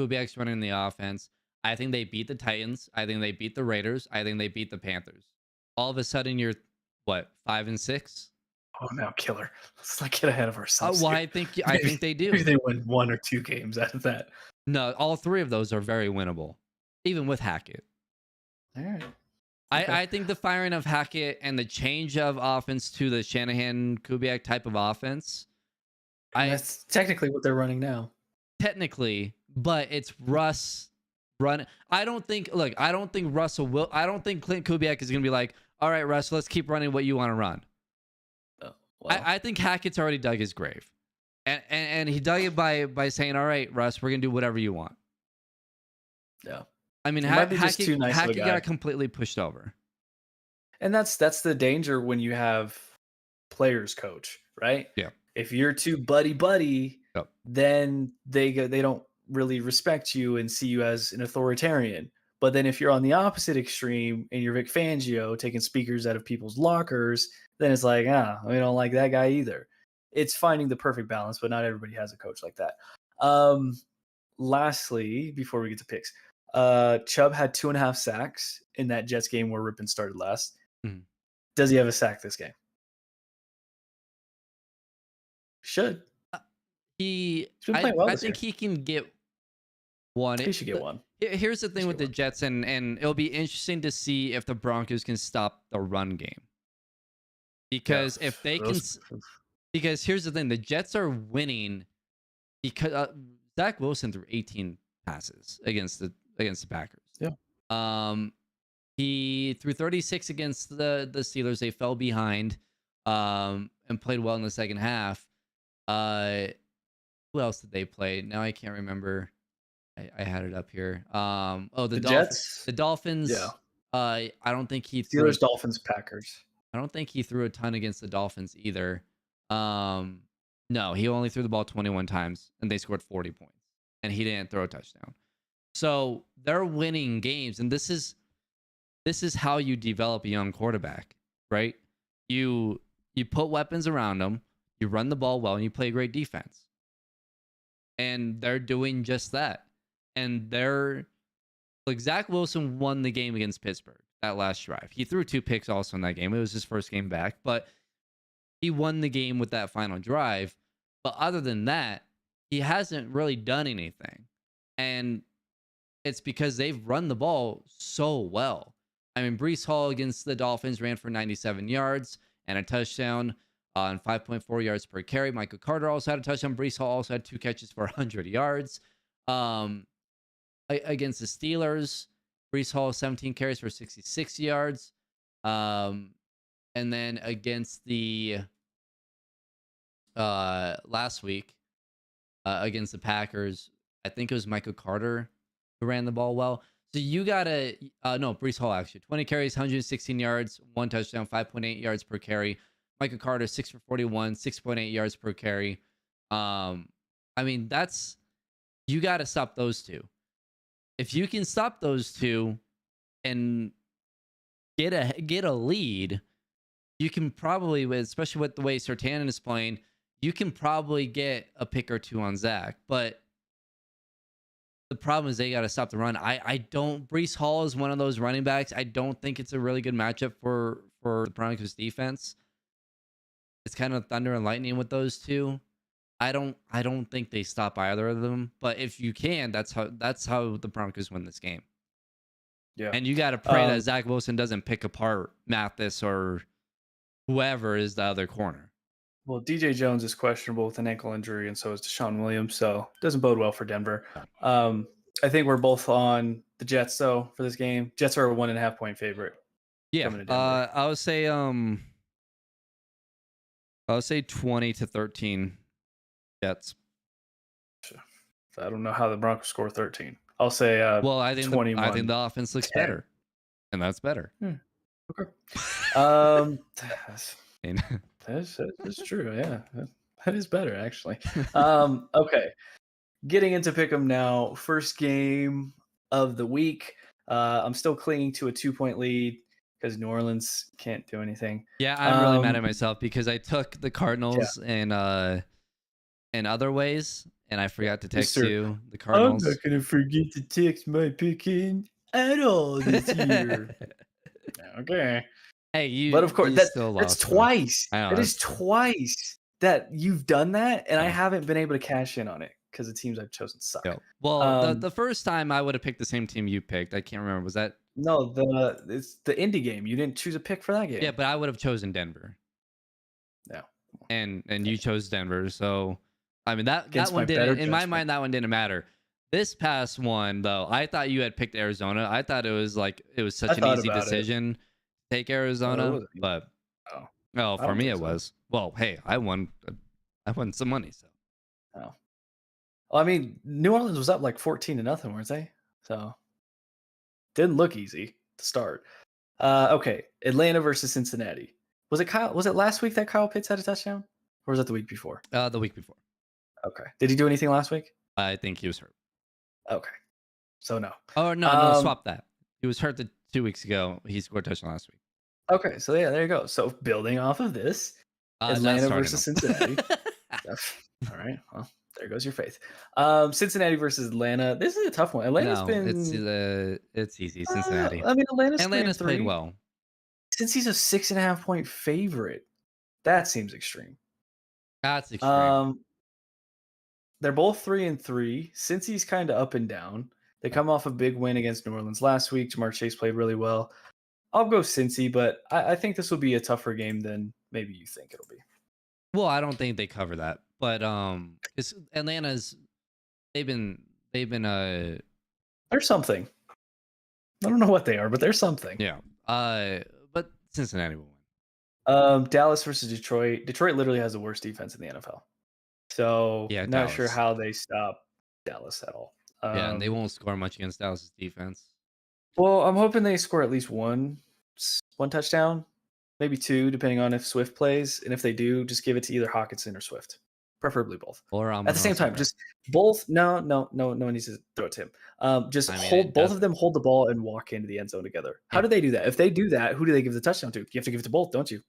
Kubiak's running the offense. I think they beat the Titans. I think they beat the Raiders. I think they beat the Panthers. All of a sudden, you're what 5-6? oh no, killer. Let's not get ahead of ourselves Well, here. I Maybe, think they maybe do. they win one or two games out of that. No, all three of those are very winnable, even with Hackett. All right. Okay. I think the firing of Hackett and the change of offense to the Shanahan Kubiak type of offense, And I that's technically what they're running now. technically, but it's Russ run. I don't think. Look, I don't think Russell will. I don't think Clint Kubiak is going to be like, all right, Russ, let's keep running what you want to run. Oh, well, I think Hackett's already dug his grave, and he dug it by saying, all right, Russ, we're going to do whatever you want. yeah. I mean, He might be just too nice of a Hackett guy. got completely pushed over. And that's the danger when you have players coach, right? Yeah. If you're too buddy buddy, Yep. then they don't really respect you and see you as an authoritarian. But then if you're on the opposite extreme and you're Vic Fangio taking speakers out of people's lockers, then it's like, we don't like that guy either. It's finding the perfect balance, but not everybody has a coach like that. Lastly, before we get to picks, Chubb had 2.5 sacks in that Jets game where Rippon started last. Mhm. Does he have a sack this game? Should. He, He's been playing well I this think year. he can get one. He should get one. Here's the He thing should with get the one. Jets, and it'll be interesting to see if the Broncos can stop the run game. Yeah. Because if they can, Those, because here's the thing: the Jets are winning because Zach Wilson threw 18 passes against the Packers. yeah. Um, he threw 36 against the Steelers. They fell behind, and played well in the second half. Who else did they play? Now I can't remember. I had it up here. The Jets. The Dolphins. Yeah. I don't think he threw. Steelers, Dolphins, Packers. I don't think he threw a ton against the Dolphins either. No, he only threw the ball 21 times, and they scored 40 points, and he didn't throw a touchdown. So they're winning games, and this is how you develop a young quarterback, right? You put weapons around them, you run the ball well, and you play great defense. And they're doing just that. And they're like Zach Wilson won the game against Pittsburgh that last drive. He threw 2 picks also in that game. It was his first game back, but he won the game with that final drive. But other than that, he hasn't really done anything. And it's because they've run the ball so well. I mean, Brees Hall against the Dolphins ran for 97 yards and a touchdown on 5.4 yards per carry. Michael Carter also had a touchdown. Brees Hall also had 2 catches for 100 yards. Against the Steelers, Brees Hall 17 carries for 66 yards. And then against the last week against the Packers, I think it was Michael Carter who ran the ball well. So you gotta no, Brees Hall actually 20 carries, 116 yards, 1 touchdown, 5.8 yards per carry. Michael Carter 6 for 41, 6.8 yards per carry. I mean you got to stop those two. If you can stop those two and get a lead, you can probably, especially with the way Surtain is playing, you can probably get a pick or 2 on Zach. But the problem is they got to stop the run. I don't. Brees Hall is one of those running backs. I don't think it's a really good matchup for the Broncos defense. It's kind of thunder and lightning with those two. I don't think they stop either of them. But if you can, that's how the Broncos win this game. Yeah. And you got to pray that Zach Wilson doesn't pick apart Mathis or whoever is the other corner. Well, DJ Jones is questionable with an ankle injury, and so is Deshaun Williams. So it doesn't bode well for Denver. I think we're both on the Jets though for this game. Jets are a 1.5 point favorite. Yeah, Coming to Denver. I would say 20-13 Jets. I don't know how the Broncos score 13. I'll say Well, I think 21. the offense looks 10. better. and that's better. Hmm, okay. Um, that's And that's true, yeah. That is better, actually. Okay. Getting into pick'em now. First game of the week. I'm still clinging to a 2-point lead because New Orleans can't do anything. yeah, I'm really mad Um, at myself because I took the yeah, Cardinals in other ways, and I yeah. forgot to text Mister, you the I'm not Cardinals. gonna forget to text my picking at all this year. Okay. Hey, But of course, you still that's lost though. twice. I know That is that's twice that you've done that, and I no. haven't been able to cash in on it because the teams I've chosen Yeah. suck. Well, Um, the first time I would have picked the same team you picked. I can't remember. Was that no, it's the indie game. You didn't choose a pick for that yeah? game. But I would have chosen Denver, No. and you chose Denver. So I mean that Against one my better didn't in my judgment. mind that one didn't matter. This past one though, I thought you had picked Arizona. I thought it was I such an thought easy about it. decision to take It Arizona, wasn't easy. but Oh, oh, I for don't me think it so. was. Well, hey, I won some money. So Oh. Well, I mean, New Orleans was up like 14-0, weren't they? So didn't look easy to start. Okay, Atlanta versus Cincinnati. Was it last week that Kyle Pitts had a touchdown? Or was that the week before? the week before, Okay. Did he do anything last week? I think he was hurt. Okay. So no. Oh no, no, Um, swap that. He was hurt 2 weeks ago. He scored a touchdown last week. okay, so yeah, there you go. So building off of this, Not Atlanta starting versus him. Cincinnati. Ugh, all right. Well, there goes your faith. Cincinnati versus Atlanta. This is a tough one. Atlanta's No, been it's easy. Cincinnati. I mean, Atlanta's 3 and Atlanta's played 3. well. Since he's a 6.5 point favorite, that seems extreme. That's extreme. Um, they're both 3 and 3. Since he's kind of up and down. They Yeah. come off a big win against New Orleans last week. Jamar Chase played really well. I'll go Cincy, but I think this will be a tougher game than maybe you think it'll be. Well, I don't think they cover that, but because Atlanta's they've been There's something. I don't know what they are, but there's something. yeah but Cincinnati will win. Dallas versus Detroit. Detroit literally has the worst defense in the NFL. So Yeah, not sure Dallas. how they stop Dallas at all. Yeah, and they won't score much against Dallas' defense. Well, I'm hoping they score at least one touchdown, maybe two, depending on if Swift plays. And if they do, just give it to either Hawkinson or Swift, preferably both. Or At the Amon same St. time, Brown. just both. No one needs to throw it to him. Just I mean, hold it both of doesn't. them, hold the ball, and walk into the end zone together. How It, do they do that? If they do that, who do they give the touchdown to? You have to give it to both, don't you?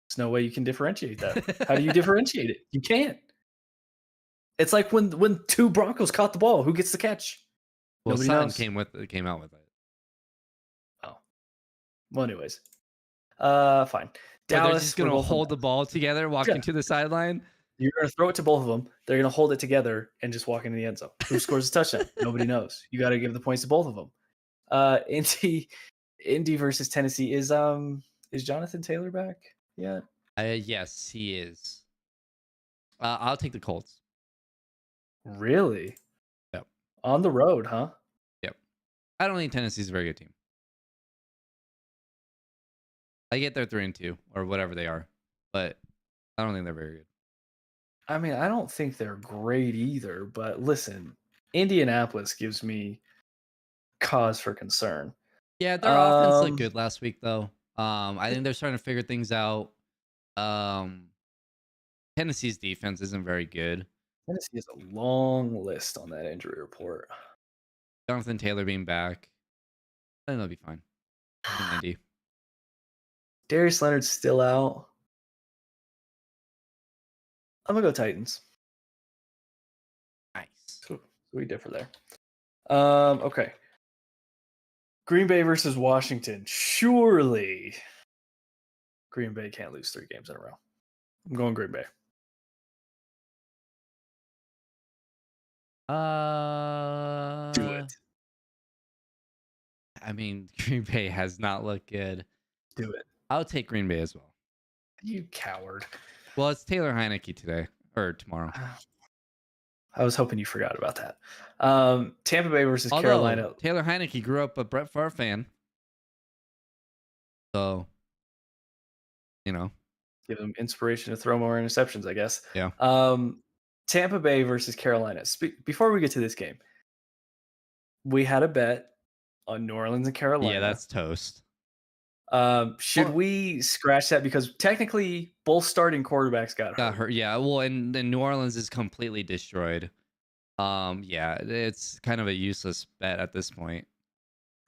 There's no way you can differentiate that. How do you differentiate it? You can't. It's like when two Broncos caught the ball, who gets the catch? well, Nobody Sutton knows. came out with it. Oh, well, anyways, fine. But they're just Dallas, we're gonna both on hold the Dallas. ball together, Yeah, walking to the sideline. you're gonna throw it to both of them. They're gonna hold it together and just walk into the end zone. Who scores a touchdown? Nobody knows. You got to give the points to both of them. Indy, Indy versus Tennessee is Jonathan Taylor back? Yeah, Yes, he is. I'll take the Colts. really? Yep. On the road, huh? Yep. I don't think Tennessee's a very good team. I get they're 3-2 or whatever they are, but I don't think they're very good. I mean, I don't think they're great either, but listen, Indianapolis gives me cause for concern. Yeah, their offense looked Um, good last week though. I think they're starting to figure things out. Um, Tennessee's defense isn't very good. Tennessee has a long list on that injury report. Jonathan Taylor being back, I think they'll be fine. In Indy. Darius Leonard's still out. I'm gonna go Titans. Nice. So we differ there. Okay. Green Bay versus Washington. Surely Green Bay can't lose 3 games in a row. I'm going Green Bay. Do Uh, it. I mean, Green Bay has not looked good. Do it. I'll take Green Bay as well. You coward. Well, it's Taylor Heineke today or tomorrow. I was hoping you forgot about that. Tampa Bay versus Although Carolina. Taylor Heineke grew up a Brett Favre fan, so you know, Give them inspiration to throw more interceptions, I guess. yeah. Tampa Bay versus Carolina. Before we get to this game, we had a bet New Orleans and Yeah, Carolina. that's toast. Should Well, we scratch that because technically both starting quarterbacks got got hurt? hurt. Yeah, well, and then New Orleans is completely destroyed. Yeah, it's kind of a useless bet at this point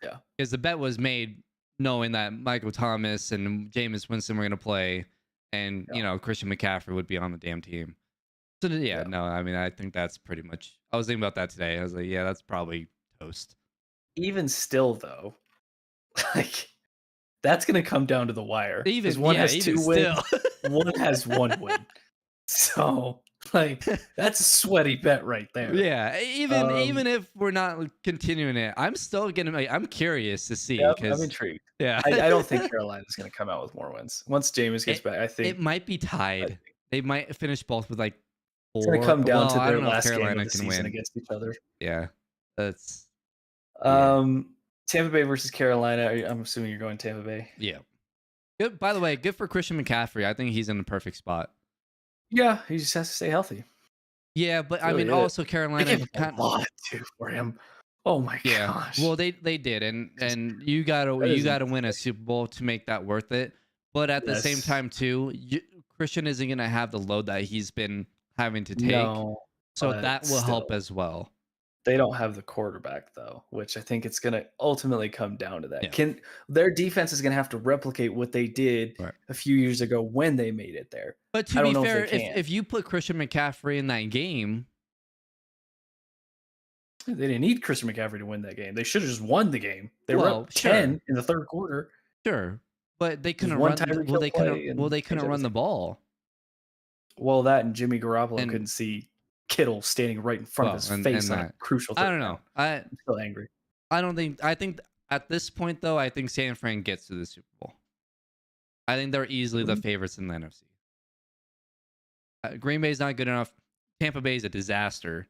Yeah, because the bet was made knowing that Michael Thomas and Jameis Winston were going to play, and yeah, Christian McCaffrey would be on the damn team. So yeah, yeah. no, I mean, I think that's pretty much. I was thinking about that today. I was like, yeah, that's probably toast. Even still, though, like that's gonna come down to the wire because Even one yeah, has even 2 still. wins, one has 1 win. So, like, that's a sweaty bet right there. Yeah, even Um, if we're not continuing it, I'm still gonna. I'm curious to yeah, see I'm because intrigued. yeah, I don't think Carolina's gonna come out with more wins. Once Jameis gets it back, it might be I tied. think They might finish both with like it's gonna four. come down Well, to I their don't know if last game of Carolina the can season win. against each other. Yeah, that's yeah, Um, Tampa Bay versus Carolina. I'm assuming you're going Tampa Bay. yeah. Good. By the way, good for Christian McCaffrey. I think he's in the perfect spot. Yeah, he just has to stay healthy. Yeah, but That's I really mean, it. also They Carolina gave up kind. a lot too for him. Oh my Yeah. gosh. Well, they did, and 'Cause you gotta that you is gotta win a insane. Super Bowl to make that worth it. But at the same Yes. time, too, Christian isn't gonna have the load that he's been having to take, No, so but that will help still. as well. They don't have the quarterback though, which I think it's gonna ultimately come down to that. Yeah. Can their defense is gonna have to replicate what they did Right. a few years ago when they made it there. But I to don't be know if fair, they can. if you put Christian McCaffrey in that game, They didn't need Christian McCaffrey to win that game. They should have just won the game. They were well, up sure, 10 in the 3rd quarter. sure, but they Just couldn't one run. Tyreek Hill play and They changed couldn't run the everything. ball, Well, that and Jimmy Garoppolo and couldn't see Kittle standing right in front of his face and on a that crucial I 3rd don't down. know. I'm still angry. I don't think I think at this point though, I think San Fran gets to the Super Bowl. I think they're easily the Really? favorites in the NFC. Green Bay's not good enough. Tampa Bay's a disaster.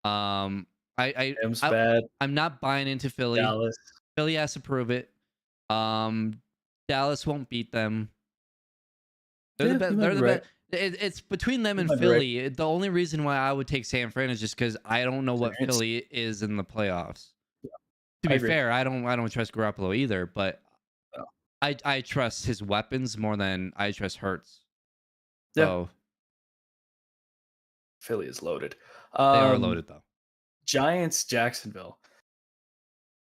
Um, Rams I bad. I'm not buying into Philly. Dallas. Philly has to prove it. Um, Dallas won't beat them. They're the Yeah, you best. might They're be the right. best. It's between them You and might be right. Philly. The only reason why I would take San Fran is just because I don't know what Giants. Philly is in the playoffs. Yeah, To I be agree. fair, I don't trust Garoppolo either, but Oh, I trust his weapons more than I trust Hurts. yeah, So Philly is loaded. they are Um, loaded though. Giants, Jacksonville.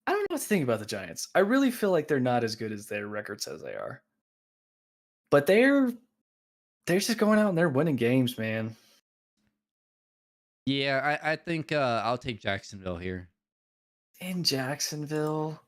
I don't know what to think about the Giants. I really feel like they're not as good as their record says they are. But they're just going out and they're winning games, man. Yeah, I think I'll take Jacksonville here. In Jacksonville.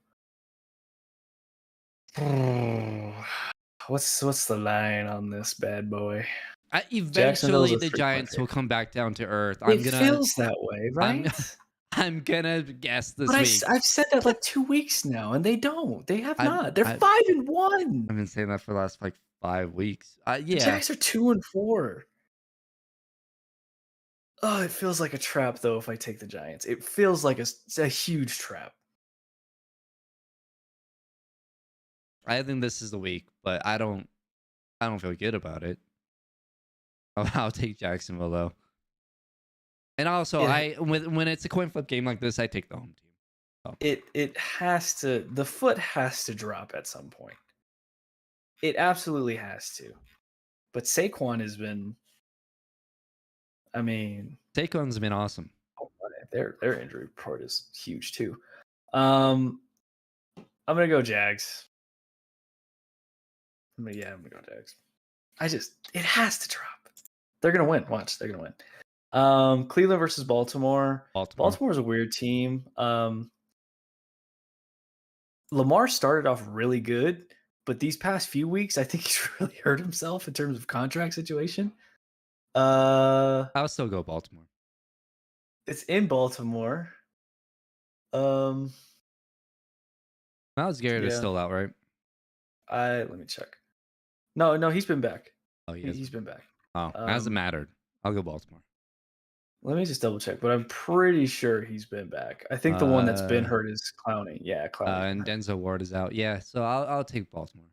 What's the line on this bad boy? Jacksonville's Eventually, a the 3-point Giants will favorite. come back down to earth. It feels that way, I'm right? I'm gonna guess But this week. I've said that like 2 weeks now, and they don't. They have I've not. They're I 5-1. I've been saying that for the last like 5 weeks. The Yeah, Jags are 2-4. Oh, it feels like a trap though if I take the Giants. It feels like it's a huge trap. I think this is the week, but I don't feel good about it. I'll take Jacksonville though. And also, It when it's a coin flip game like this, I take the home team. So it has to the foot has to drop at some point. It absolutely has to. But Saquon has been I mean, Saquon's been awesome. oh my, their injury report is huge too. Um, I'm gonna go Jags. I'm gonna go Jags. It has to drop. They're gonna win. Watch, they're gonna win. Cleveland versus Baltimore. Baltimore. Baltimore's a weird team. Lamar started off really good, but these past few weeks, I think he's really hurt himself in terms of contract situation. Uh, I'll still go Baltimore. it's in Baltimore. Um, Miles Garrett is yeah. still out, right? I Let me check. No, he's been back. Oh, he has. He's been back. Oh, hasn't Um, mattered. I'll go Baltimore. Let me just double check, but I'm pretty sure he's been back. I think the one that's been Uh, hurt is Clowney. Yeah, Clowney's been and hurt. Denzel Ward is out. Yeah, so I'll take Baltimore.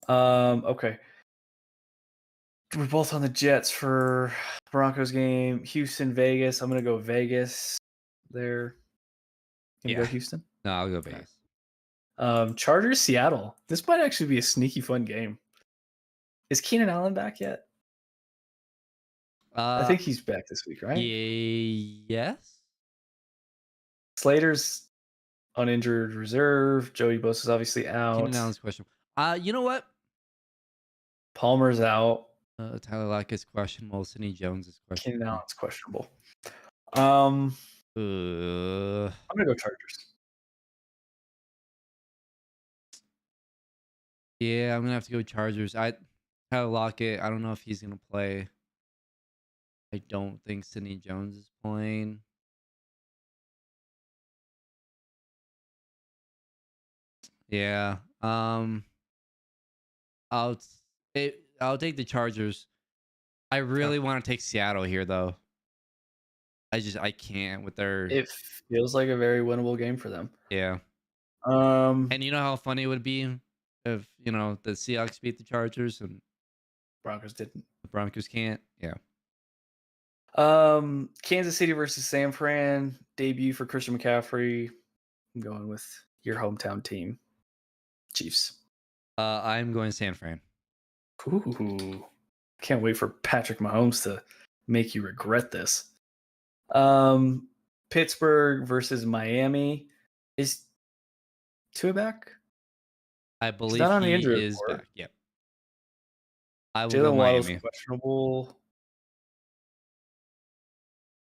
Okay. We're both on the Jets for Broncos game. Houston, Vegas. I'm gonna go Vegas there. Gonna go Yeah, Houston. No, I'll go Okay. Vegas. Chargers, Seattle. This might actually be a sneaky fun game. Is Keenan Allen back yet? I Uh, think he's back this week, right? yes. Slater's uninjured reserve. Joey Bosa's obviously Keenan out. Allen's question. You know what? Palmer's out. Tyler Lockett's questionable. Sidney Jones is Keenan questionable. Allen's questionable. Um, Uh, I'm gonna go Chargers. yeah, I'm gonna have to go Chargers. Tyler Lockett. I don't know if he's gonna play. I don't think Sidney Jones is playing. Yeah. I'll I'll take the Chargers. I Okay. really want to take Seattle here though. I can't with their It feels like a very winnable game for them. yeah. Um, And you know how funny it would be if, the Seahawks beat the Chargers and Broncos didn't. the Broncos can't? Yeah. Kansas City versus San Fran debut for Christian McCaffrey. I'm going with your hometown team, Chiefs. I'm going San Fran. Ooh, can't wait for Patrick Mahomes to make you regret this. Pittsburgh versus Miami. Is Tua back? I He's believe not on the he injury is report. back. Yep. I will go Jalen Waddle's Miami. questionable.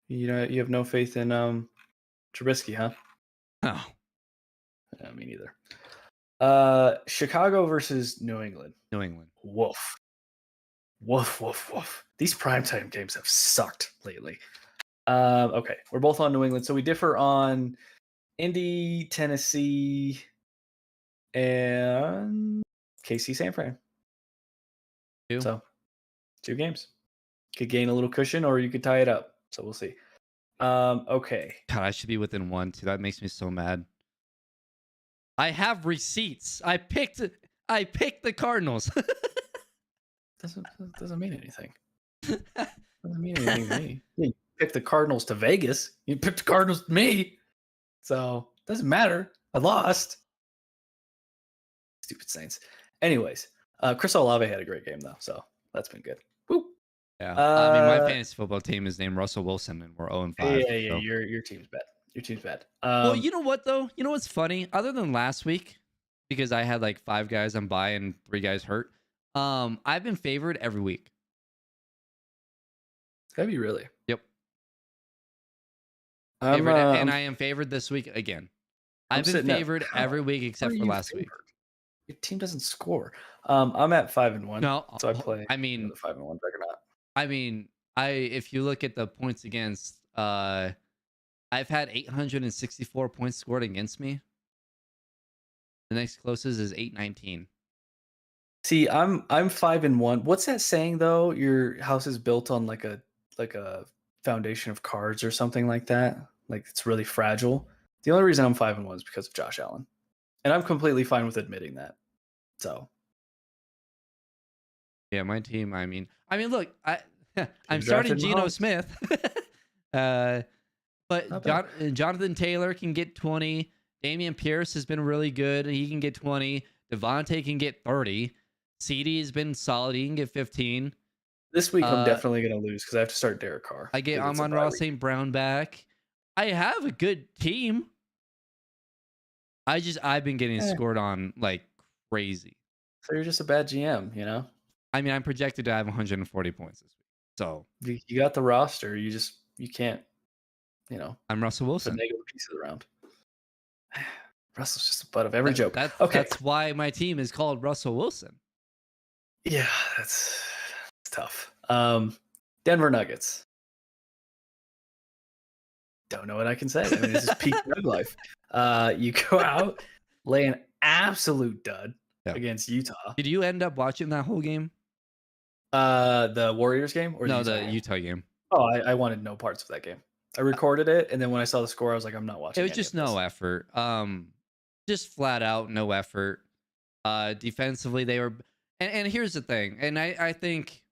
You have no faith in Trubisky, huh? Oh, Yeah, me neither. Chicago versus New England. New England. Woof. Woof, woof, woof. These primetime games have sucked lately. Okay, we're both on New England, so we differ on Indy, Tennessee, and KC San Fran. Two. So 2 games. Could gain a little cushion or you could tie it up. So we'll see. Okay. God, I should be within one too. That makes me so mad. I have receipts. I picked the Cardinals. Doesn't mean anything. Doesn't mean anything to me. You picked the Cardinals to Vegas. You picked the Cardinals to me. So doesn't matter. I lost. Stupid Saints. Anyways, Chris Olave had a great game though, so that's been good. Woo. Yeah. I mean, my Uh, fantasy football team is named Russell Wilson, and we're 0-5. yeah. So. Your team's bad. Your team's bad. Well, you know what though? You know what's funny? Other than last week, because I had like 5 guys on bye and 3 guys hurt. I've been favored every week. Have you really? Yep. I'm Favored, and I am favored this week again. I'm I've been sitting at favored how? every week How are except for you last week. favored? Your team doesn't score. I'm at 5-1, No, so I play I mean, the 5-1 juggernaut. I if you look at the points against, I've had 864 points scored against me. The next closest is 819. See, I'm 5-1. What's that saying though? Your house is built on like a foundation of cards or something like that. Like it's really fragile. The only reason I'm 5-1 is because of Josh Allen, and I'm completely fine with admitting that. So Yeah, my team. Look, I'm you starting drafted Geno Mahomes. Smith, uh, but Not bad. Jonathan Taylor can get 20. Damian Pierce has been really good. He can get 20. Devontae can get 30. CD has been solid. He can get 15. This week I'm Uh, definitely gonna lose because I have to start Derek Carr I get because it's a Amon bye Ross week. St. Brown back. I have a good team. I've been getting Eh, scored on like crazy. so you're just a bad GM, you know? I mean, I'm projected to have 140 points this week. So You got the roster. You can't, I'm Russell put Wilson. negative pieces around. Russell's just the butt of every joke. Okay. That's why my team is called Russell Wilson. Yeah, that's tough. Denver Nuggets. Don't know what I can say. I mean, this is peak Nug life. You go out, lay an absolute dud Yeah. against Utah. Did you end up watching that whole game? The Warriors game or No, the Utah the game? Utah game. Oh, I wanted no parts of that game. I recorded it, and then when I saw the score, I was like, I'm not watching. It was any just of this. no effort. Just flat out no effort. Defensively, they were, and here's the thing, and I think,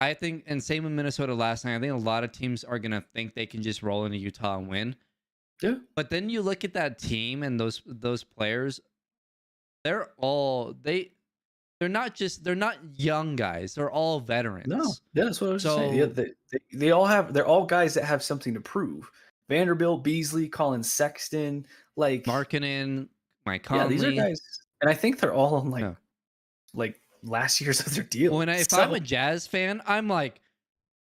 and same with Minnesota last night. I think a lot of teams are gonna think they can just roll into Utah and win. Yeah. But then you look at that team and those players, they're all they're not young guys. They're all No. veterans. Yeah, that's what I was just saying. Yeah, So they all have they're all guys that have something to prove. Vanderbilt, Beasley, Colin Sexton, like Markkanen, Mike yeah, these are Conley. guys, and I think they're all on Yeah. like last year's of their deal. If I'm So a Jazz fan, I'm like,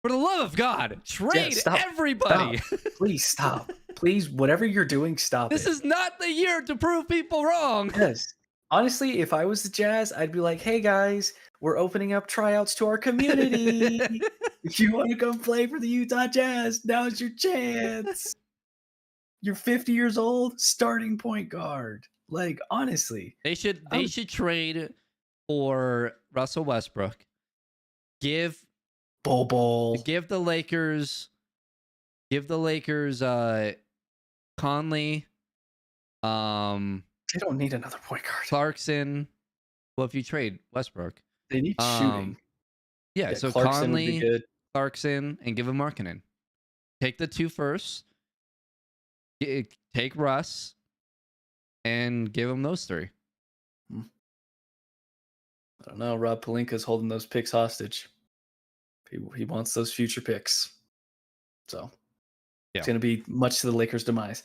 for the love of God, yeah, trade stop, everybody. please stop, please, whatever you're doing, stop This it. is not the year to prove people wrong. Yes. Honestly, if I was the Jazz, I'd be like, "Hey guys, we're opening up tryouts to our community. If you want to come play for the Utah Jazz, now's your chance. You're 50 years old, starting point guard." Like, honestly, I They would should trade for Russell Westbrook. Give Bol. give the Lakers Conley, um They don't need another point guard. Clarkson. Well, if you trade Westbrook, They need shooting. um yeah, Yeah, so Clarkson would be Conley, good. Clarkson, and give him Markkanen. Take the two first. Take Russ and give him those three. Hmm. I don't know. Rob Pelinka's holding those picks hostage. He wants those future picks. So Yeah. it's going to be much to the Lakers' demise.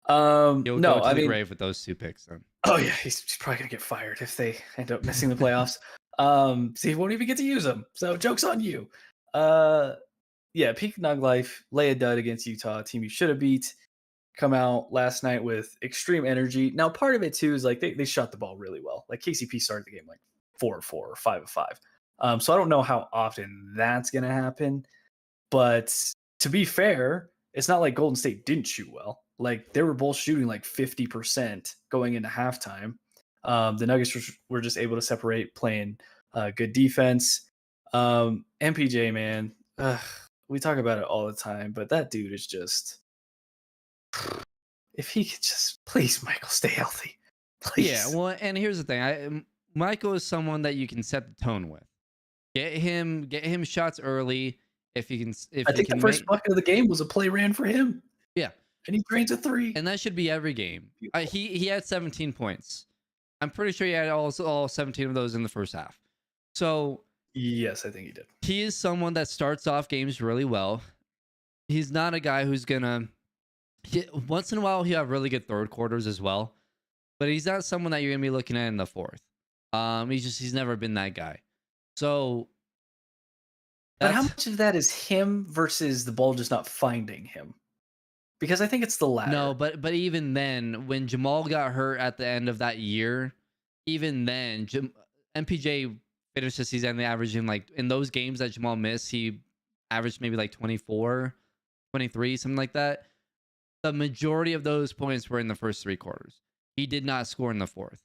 He'll go No, to I the mean, grave with those two picks then. oh yeah, he's probably going to get fired if they end up missing the playoffs. So he won't even get to use them. So joke's on you. Yeah, peak Nug life, lay a dud against Utah, a team you should have beat. Come out last night with extreme energy. Now, part of it too is like they shot the ball really well. Like KCP started the game like 4-4 or 5-5. So I don't know how often that's gonna happen. But to be fair, it's not like Golden State didn't shoot well. Like they were both shooting like 50% going into halftime. The Nuggets were just able to separate, playing good defense. MPJ, man, we talk about it all the time, but that dude is just. If he could just please, Michael, stay healthy, Yeah, please. well, and here's the thing. Michael is someone that you can set the tone with. Get him shots early if you can if I he think the can first make. bucket of the game was a play ran for him, Yeah, and he drains a three. and that should be every game. He had 17 points. I'm pretty sure he had all 17 of those in the first half. So Yes, I think he did. he is someone that starts off games really well. He's not a guy who's gonna. Once in a while, he'll have really good third quarters as well, but he's not someone that you're gonna be looking at in the fourth. He's never been that guy. So But how that's much of that is him versus the ball just not finding him? Because I think it's the no, latter. but even then, when Jamal got hurt at the end of that year, even then, MPJ finished the season averaging like in those games that Jamal missed, he averaged maybe like 24, 23, something like that. The majority of those points were in the first three quarters. He did not score in the fourth.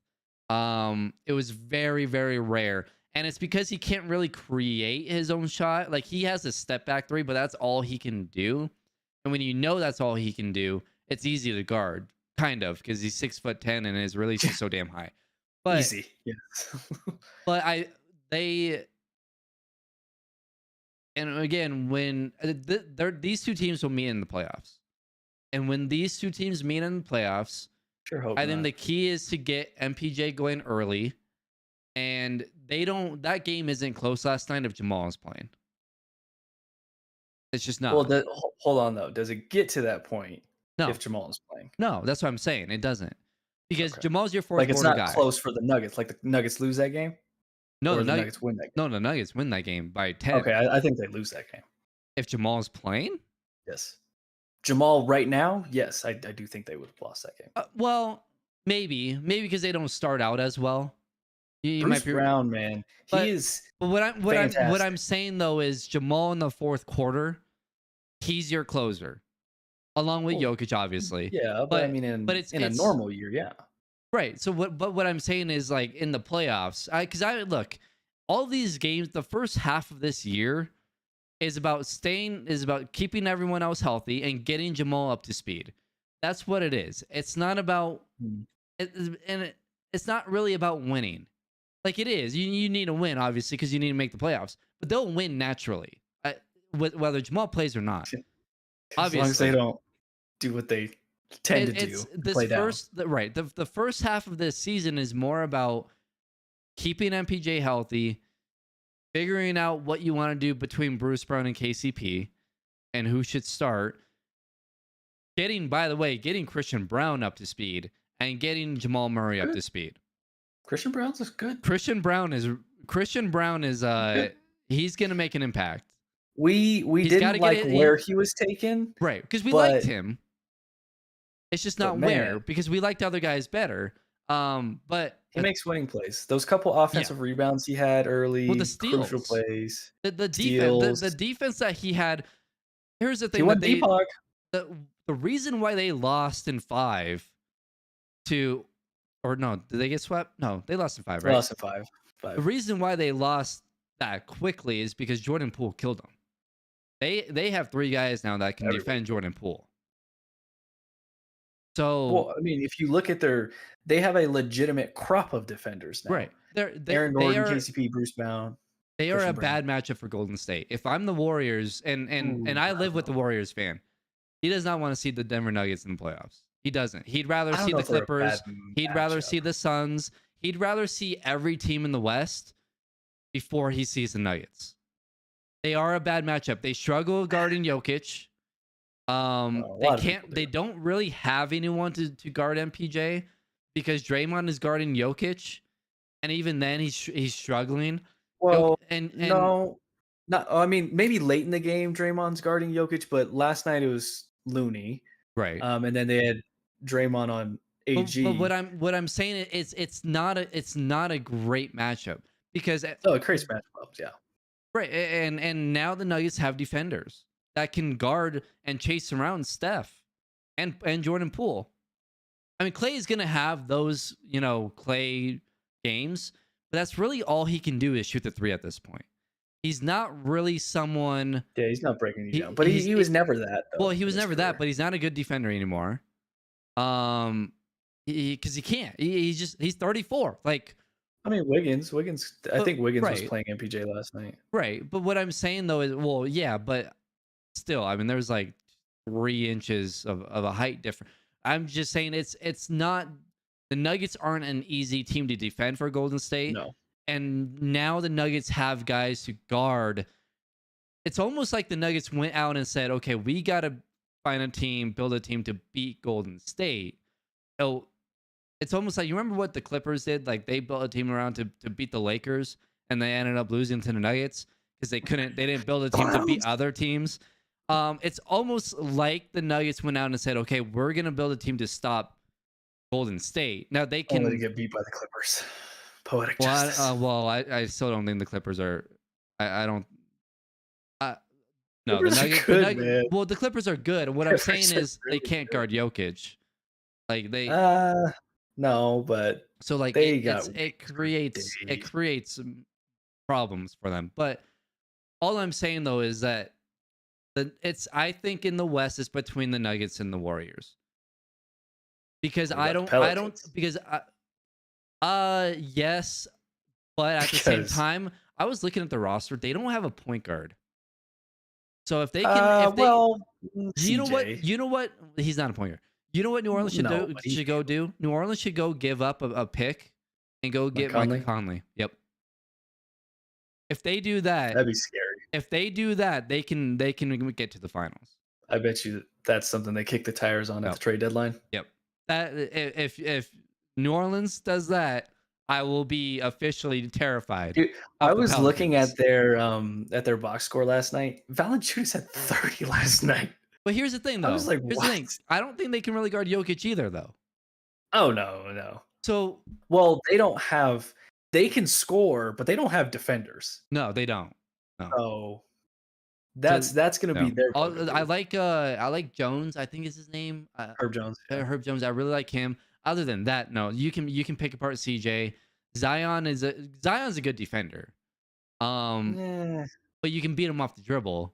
It was very, very rare. And it's because he can't really create his own shot. Like he has a step back three, but that's all he can do. And when you know that's all he can do, it's easy to guard, kind of, because he's 6'10" and his release is so damn high. But Easy, yes. but they and again when these two teams will meet in the playoffs, and when these two teams meet in the playoffs, Sure hope I think not. the key is to get MPJ going early, and they don't. That game isn't close last night if Jamal is playing. It's just Well, not. hold on though. Does it get to that point No, if Jamal is playing? no, that's what I'm saying. It doesn't because Okay. Jamal's your fourth Like it's quarter not guy. close for the Nuggets. Like the Nuggets lose that game, No, or the Nuggets win that game. the Nuggets win that game by 10 Okay, I think they lose that game. if Jamal's playing. Yes. Jamal right now, yes, I do think they would have lost that game. Well, maybe because they don't start out as well. You Bruce might be, Brown, man, he but is what I'm fantastic. saying though is Jamal in the fourth quarter, he's your closer, along with Well, Jokic, obviously. yeah, but I mean, in a It's normal year, yeah. right. So what I'm saying is like in the playoffs, because I look, all these games, the first half of this year is about keeping everyone else healthy and getting Jamal up to speed. That's what it is. It's not about Mhm. it's not really about winning. Like it is. You need to win obviously because you need to make the playoffs. But they'll win naturally, whether Jamal plays or not. As long as they Obviously. don't do what they tend to It's do, this play down. first right. The first half of this season is more about keeping MPJ healthy, figuring out what you want to do between Bruce Brown and KCP, and who should start. By the way, getting Christian Brown up to speed and getting Jamal Murray up Good. to speed. Christian Brown's is good. Christian Brown is Good. he's gonna make an impact. We He's got didn't to get like it. where he was taken, Right, because we liked but him. It's just but not man, where because we liked other guys better. But he makes winning plays. Those couple yeah, offensive rebounds he had well, the early, crucial steals, plays, the defense, steals. the defense that he had. Here's the He thing won that Depog. the the reason why they lost in 5 to, or no, did they get swept? No, they lost in 5, They right? lost in 5. The 5. reason why they lost that quickly is because Jordan Poole killed them. They have 3 guys now that can Everybody. defend Jordan Poole. So Well, I mean, if you look at they have a legitimate crop of defenders now. right, they Aaron they Gordon, are KCP, Bruce Brown, they are a Christian Brown. bad matchup for Golden State. If I'm the Warriors, and Ooh, I I live don't with the know. Warriors fan, he does not want to see the Denver Nuggets in the playoffs. He doesn't. He'd rather I don't see know the if they're a bad Clippers. He'd rather matchup. see the Suns. He'd rather see every team in the West before he sees the Nuggets. They are a bad matchup. They struggle guarding Jokic. Well, a They lot of people can't. do. They don't really have anyone to guard MPJ because Draymond is guarding Jokic, and even then he's struggling. Well, And no, not. I mean, maybe late in the game, Draymond's guarding Jokic, but last night it was Looney, right. and then they had Draymond on But AG. what I'm saying is it's not a great matchup because Oh, it creates matchups. Yeah, right, and now the Nuggets have defenders that can guard and chase around Steph and Jordan Poole. I mean, Clay is going to have those, Clay games, but that's really all he can do is shoot the 3 at this point. He's not really someone. yeah, he's not breaking you He down, but he's he was never that well, though he in was his never that, career. but he's not a good defender anymore. Because he can't. He's 34. Like, I mean, Wiggins. I think Wiggins was right, playing MPJ last night. right. But what I'm saying though is, well, yeah, but still, I mean, there's like 3 inches of a height difference. I'm just saying it's not. The Nuggets aren't an easy team to defend for Golden State, No, and now the Nuggets have guys to guard. It's almost like the Nuggets went out and said, "Okay, we got to find a team, build a team to beat Golden State." So it's almost like you remember what the Clippers did? Like they built a team around to beat the Lakers, and they ended up losing to the Nuggets because they didn't build a team to beat Browns. other teams. It's almost like the Nuggets went out and said, "Okay, we're gonna build a team to stop Golden State." Now they Only to can. get beat by the Clippers. Poetic Well, justice. I still don't think the Clippers are. I don't. No, Clippers are good, man. Well, the Clippers are good. What I'm saying Clippers are is they really can't good. guard Jokic. Like they, No, but so like they got it wings for days. creates some problems for them. But all I'm saying though is that I think in the West it's between the Nuggets and the Warriors because What about the I don't Pelicans? because yes, but at the same Because time I was looking at the roster. They don't have a point guard. So if they well, you know what? CJ. You know what? He's not a pointer. You know what New Orleans should No, do? but he's Should go do? New Orleans should go give up a pick and go Mike get Micah Conley. Conley. Yep. If they do that, That'd be scary. they can get to the finals. I bet you that's something they kick the tires on at the Yep. trade deadline. Yep. That if New Orleans does that, I will be officially terrified Dude, I of the was looking Pelicans. at their box score last night. Valanciunas had 30 last night. But here's the thing, I was though. like, Here's the what? thing. I don't think they can really guard Jokic either, though. Oh no, no. So Well, they can score, but they don't have defenders. no, they don't. No. So So that's gonna be no. their bugaboo. I like Jones. I think is his name. Herb Jones. Yeah. Herb Jones. I really like him. Other than that, no. You can pick apart CJ. Zion's a good defender. Yeah. But you can beat him off the dribble.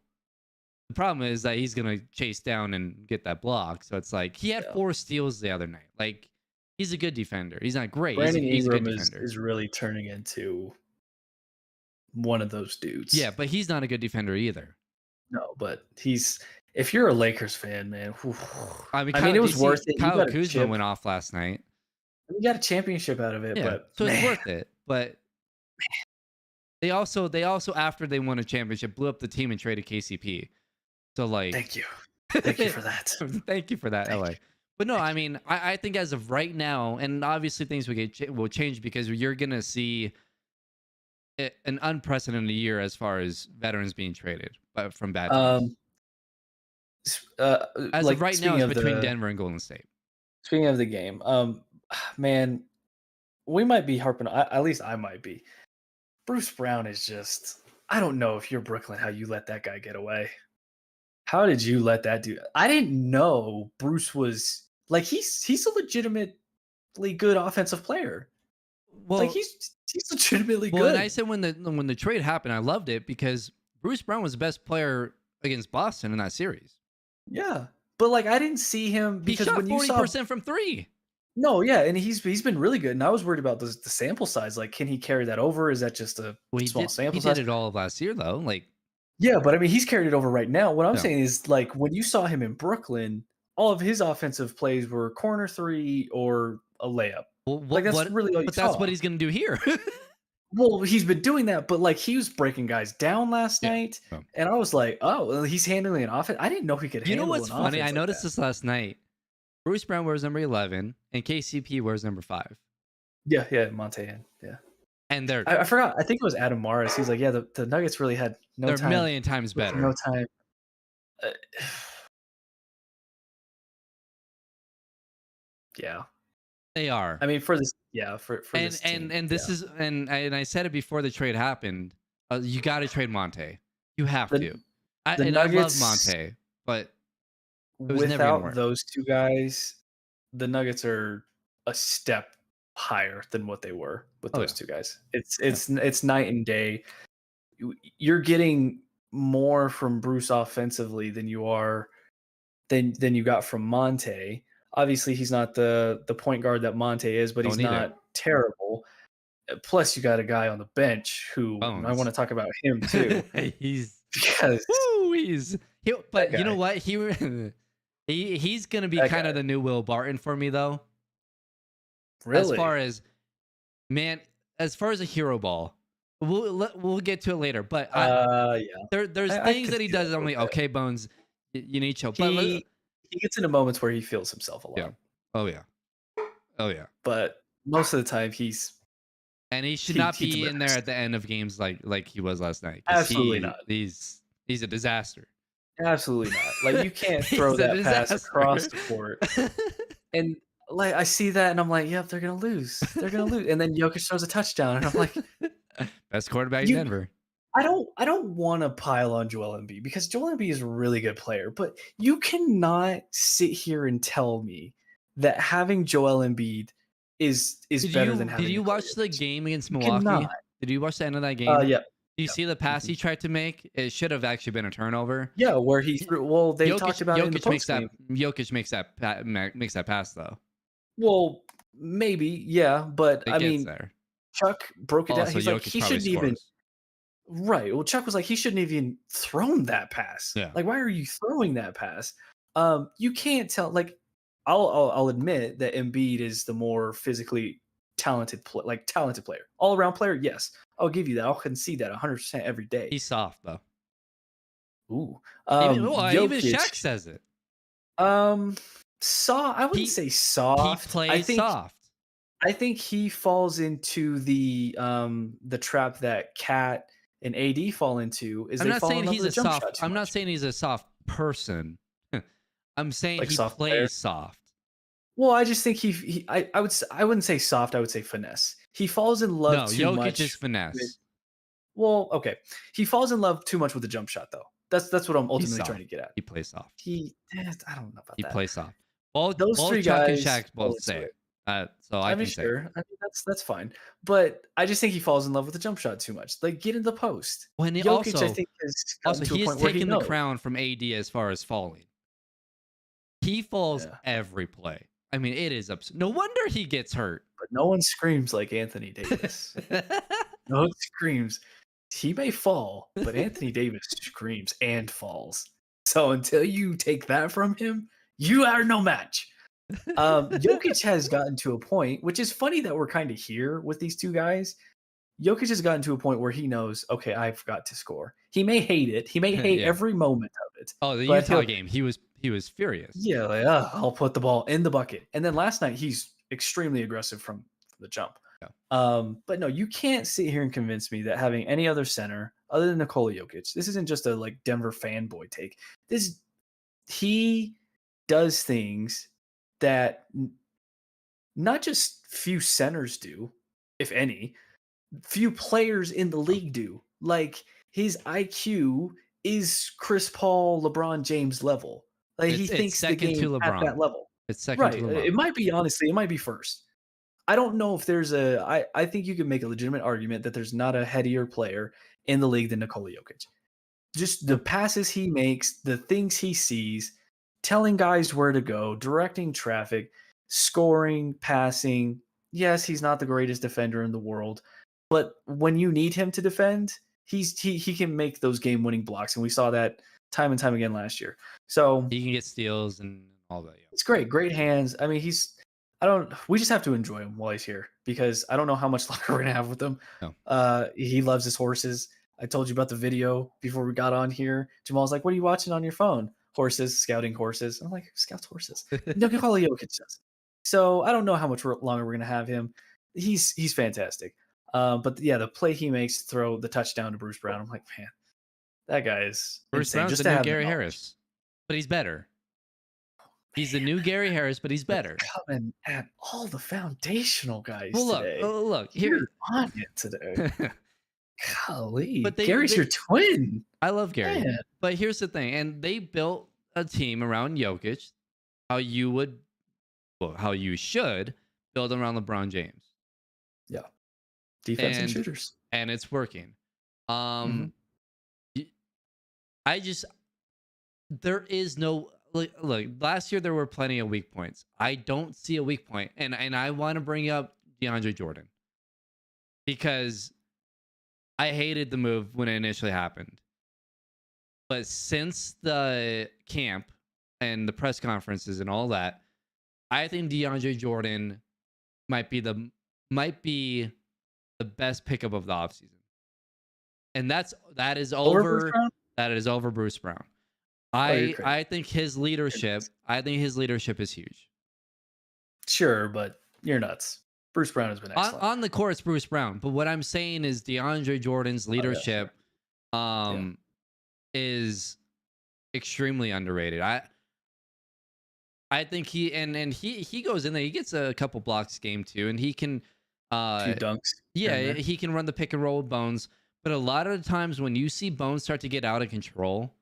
The problem is that he's gonna chase down and get that block. So it's like he had Yeah. 4 steals the other night. Like he's a good defender. He's not great. Brandon He's a good Ingram defender. is really turning into one of those dudes. Yeah, but he's not a good defender either. No, but he's if you're a Lakers fan, man, whew, I mean, I mean, Kyle, it do you was worth see it. You Kyle got a Kuzma chip. went off last night? You got a championship out of it, Yeah, but so it's man, worth it. But they also after they won a championship blew up the team and traded KCP. So like, thank you. Thank you for that. thank you for that, Thank LA. you. But no, Thank I you. mean, I think as of right now, and obviously things will change because you're gonna see an unprecedented year as far as veterans being traded from bad teams. Um, As of like right now, it's between Denver and Golden State. speaking of the game, man, we might be harping. At least I might be. Bruce Brown is just. I don't know if you're Brooklyn, how you let that guy get away. How did you let that do? I didn't know Bruce was like he's a legitimately good offensive player. Like Well, he's legitimately well, and I good. said when the trade happened, I loved it because Bruce Brown was the best player against Boston in that series. Yeah. But like I didn't see him He because shot when you saw 40% from three. no, yeah, and he's been really good. And I was worried about the sample size. Like, can he carry that over? Is that just a Well, small he sample did size? it all of last year though. Like, Yeah, but I mean, he's carried it over right now. What I'm yeah. saying is, like, when you saw him in Brooklyn, all of his offensive plays were corner three or a layup. Well, Like, that's really all you but that's saw. what he's gonna do here. Well, he's been doing that, but like he was breaking guys down last Yeah. night, Oh. and I was like, oh, well, he's handling an offense. I didn't know he could You know handle what's an funny? I offense like noticed that. this last night. Bruce Brown wears number 11 and KCP wears number 5. Yeah, yeah, Monte, yeah. And I forgot. I think it was Adam Morris. He's like, yeah, the Nuggets really had no they're a time. million times No better. time. Uh, yeah. They are. I mean, for this, yeah, for And this team, this yeah. is and I said it before the trade happened. You got to trade Monte. You have The to. the I love Nuggets Monte, but it was never gonna without work. those two guys, the Nuggets are a step higher than what they were with Oh those yeah. two guys. Yeah. It's night and day. You're getting more from Bruce offensively than you are than you got from Monte. Obviously, he's not the point guard that Monte is, but Don't he's need it. not terrible. Plus, you got a guy on the bench who I want Bones. to talk about him too he's because woo, that but you know guy, what? He's going to be that kind of guy, the new Will Barton for me though. As really, far as man, as far as a hero ball. We'll get to it later, but yeah, there's I things could that he see that does. a I'm little like, bit. okay, Bones, you need chill. But He gets into moments where he feels himself a yeah, lot, oh yeah, oh yeah, but most of the time and he should not he be in there delivers. at the end of games like he was last night because Absolutely not. he's a disaster. Absolutely not. Like you can't throw He's a that pass across disaster. the court. And like I see that and I'm like, yep, they're gonna lose. They're gonna lose. And then Jokic throws a touchdown, and I'm like, Best quarterback in you Denver. I don't want to pile on Joel Embiid because Joel Embiid is a really good player, but you cannot sit here and tell me that having Joel Embiid is better than Did having you Nikola watch the Jokic. game against You cannot. Milwaukee? Did you watch the end of that game? Yeah, Do you see the pass mhm. he tried to make? It should have actually been a turnover. Yeah, where he threw. Well, they talked about it in the post game. Jokic makes that pass though. Well, maybe, yeah, but It I gets mean, there. Chuck broke it down. Also, He's like, Jokic he probably shouldn't even. scores. Right. Well, Chuck was like, he shouldn't have even thrown that pass. Yeah. Like, why are you throwing that pass? You can't tell. Like, I'll admit that Embiid is the more physically talented player, all around player. Yes, I'll give you that. I'll concede that 100% every day. He's soft though. Ooh, Even Jokic. Shaq says it. Um, I wouldn't He say he soft. plays soft. I think he falls into the trap that Cat and AD fall into is I'm they not fall in saying love he's with the a jump soft. shot too I'm not much. saying he's a soft person. I'm saying Like he soft player. plays soft. Well, I just think I wouldn't say soft, I would say finesse. He falls in love No, too Jokic is much with finesse. well, okay. He falls in love too much with the jump shot though. That's what I'm He's ultimately trying soft. to get at. He plays soft. I don't know about He that. plays soft. Those Both three Chuck and guys Shaq fall both say into it. it. So I I mean, can say it. sure. I mean, that's fine. But I just think he falls in love with the jump shot too much. Like, get in the post. When he Jokic, I think, has gotten to a he has point where he taken the knows. crown from AD as far as falling. He falls Yeah. every play. I mean, it is absurd. No wonder he gets hurt. But no one screams like Anthony Davis. No one screams. He may fall, but Anthony Davis screams and falls. So until you take that from him, you are no match. Jokic has gotten to a point, which is funny that we're kind of here with these two guys. Jokic has gotten to a point where he knows, okay, I've got to score. He may hate it. He may hate Yeah. every moment of it, Oh, the but Utah game, he was furious. yeah, like, I'll put the ball in the bucket. And then last night, he's extremely aggressive from the jump. Yeah. But no, you can't sit here and convince me that having any other center other than Nikola Jokic, this isn't just a like Denver fanboy take. This he does things that not just few centers do, if any, few players in the league do. Like his IQ is Chris Paul, LeBron James level. Like he It's thinks the second game to at that LeBron. level. It's second to Right. LeBron. It might be honestly, it might be first. I don't know if there's I think you can make a legitimate argument that there's not a headier player in the league than Nikola Jokic. Just the No. passes he makes, the things he sees, telling guys where to go, directing traffic, scoring, passing. Yes, he's not the greatest defender in the world, but when you need him to defend, he can make those game-winning blocks, and we saw that time and time again last year. So He can get steals and all that. Yeah. it's great, great hands. I mean, I don't. We just have to enjoy him while he's here because I don't know how much longer we're gonna have with him. No. He loves his horses. I told you about the video before we got on here. Jamal's like, "What are you watching on your phone?" Horses, scouting horses. I'm like, "Scouts horses." No, Nikola Jokic does. So I don't know how much longer we're gonna have him. He's fantastic. But yeah, the play he makes to throw the touchdown to Bruce Brown. I'm like, man, that guy is Bruce insane. Brown's Just the to new have the Gary knowledge. Harris, but he's better. He's the Man, new Gary Harris, but he's better. coming at all the foundational guys Well, today. look You're here. on it today. Golly, But Gary's your twin. I love Gary, Man. but here's the thing, and they built a team around Jokic, how you should build around LeBron James, Yeah, defense and and shooters. and it's working. Mhm. Y- I just there is no look. Last year there were plenty of weak points. I don't see a weak point, and I want to bring up DeAndre Jordan because I hated the move when it initially happened. But since the camp and the press conferences and all that, I think DeAndre Jordan might be the best pickup of the offseason. And that is Over Bruce over Brown? that is over Bruce Brown. Oh, you're crazy. I think his leadership is huge. Sure, but you're nuts. Bruce Brown has been excellent. On the court, it's Bruce Brown. But what I'm saying is DeAndre Jordan's Oh, yeah, sure. leadership is extremely underrated. I think he goes in there. He gets a couple blocks game too, and he can Few dunks. here and yeah, there. he can run the pick and roll with Bones. But a lot of the times when you see Bones start to get out of control,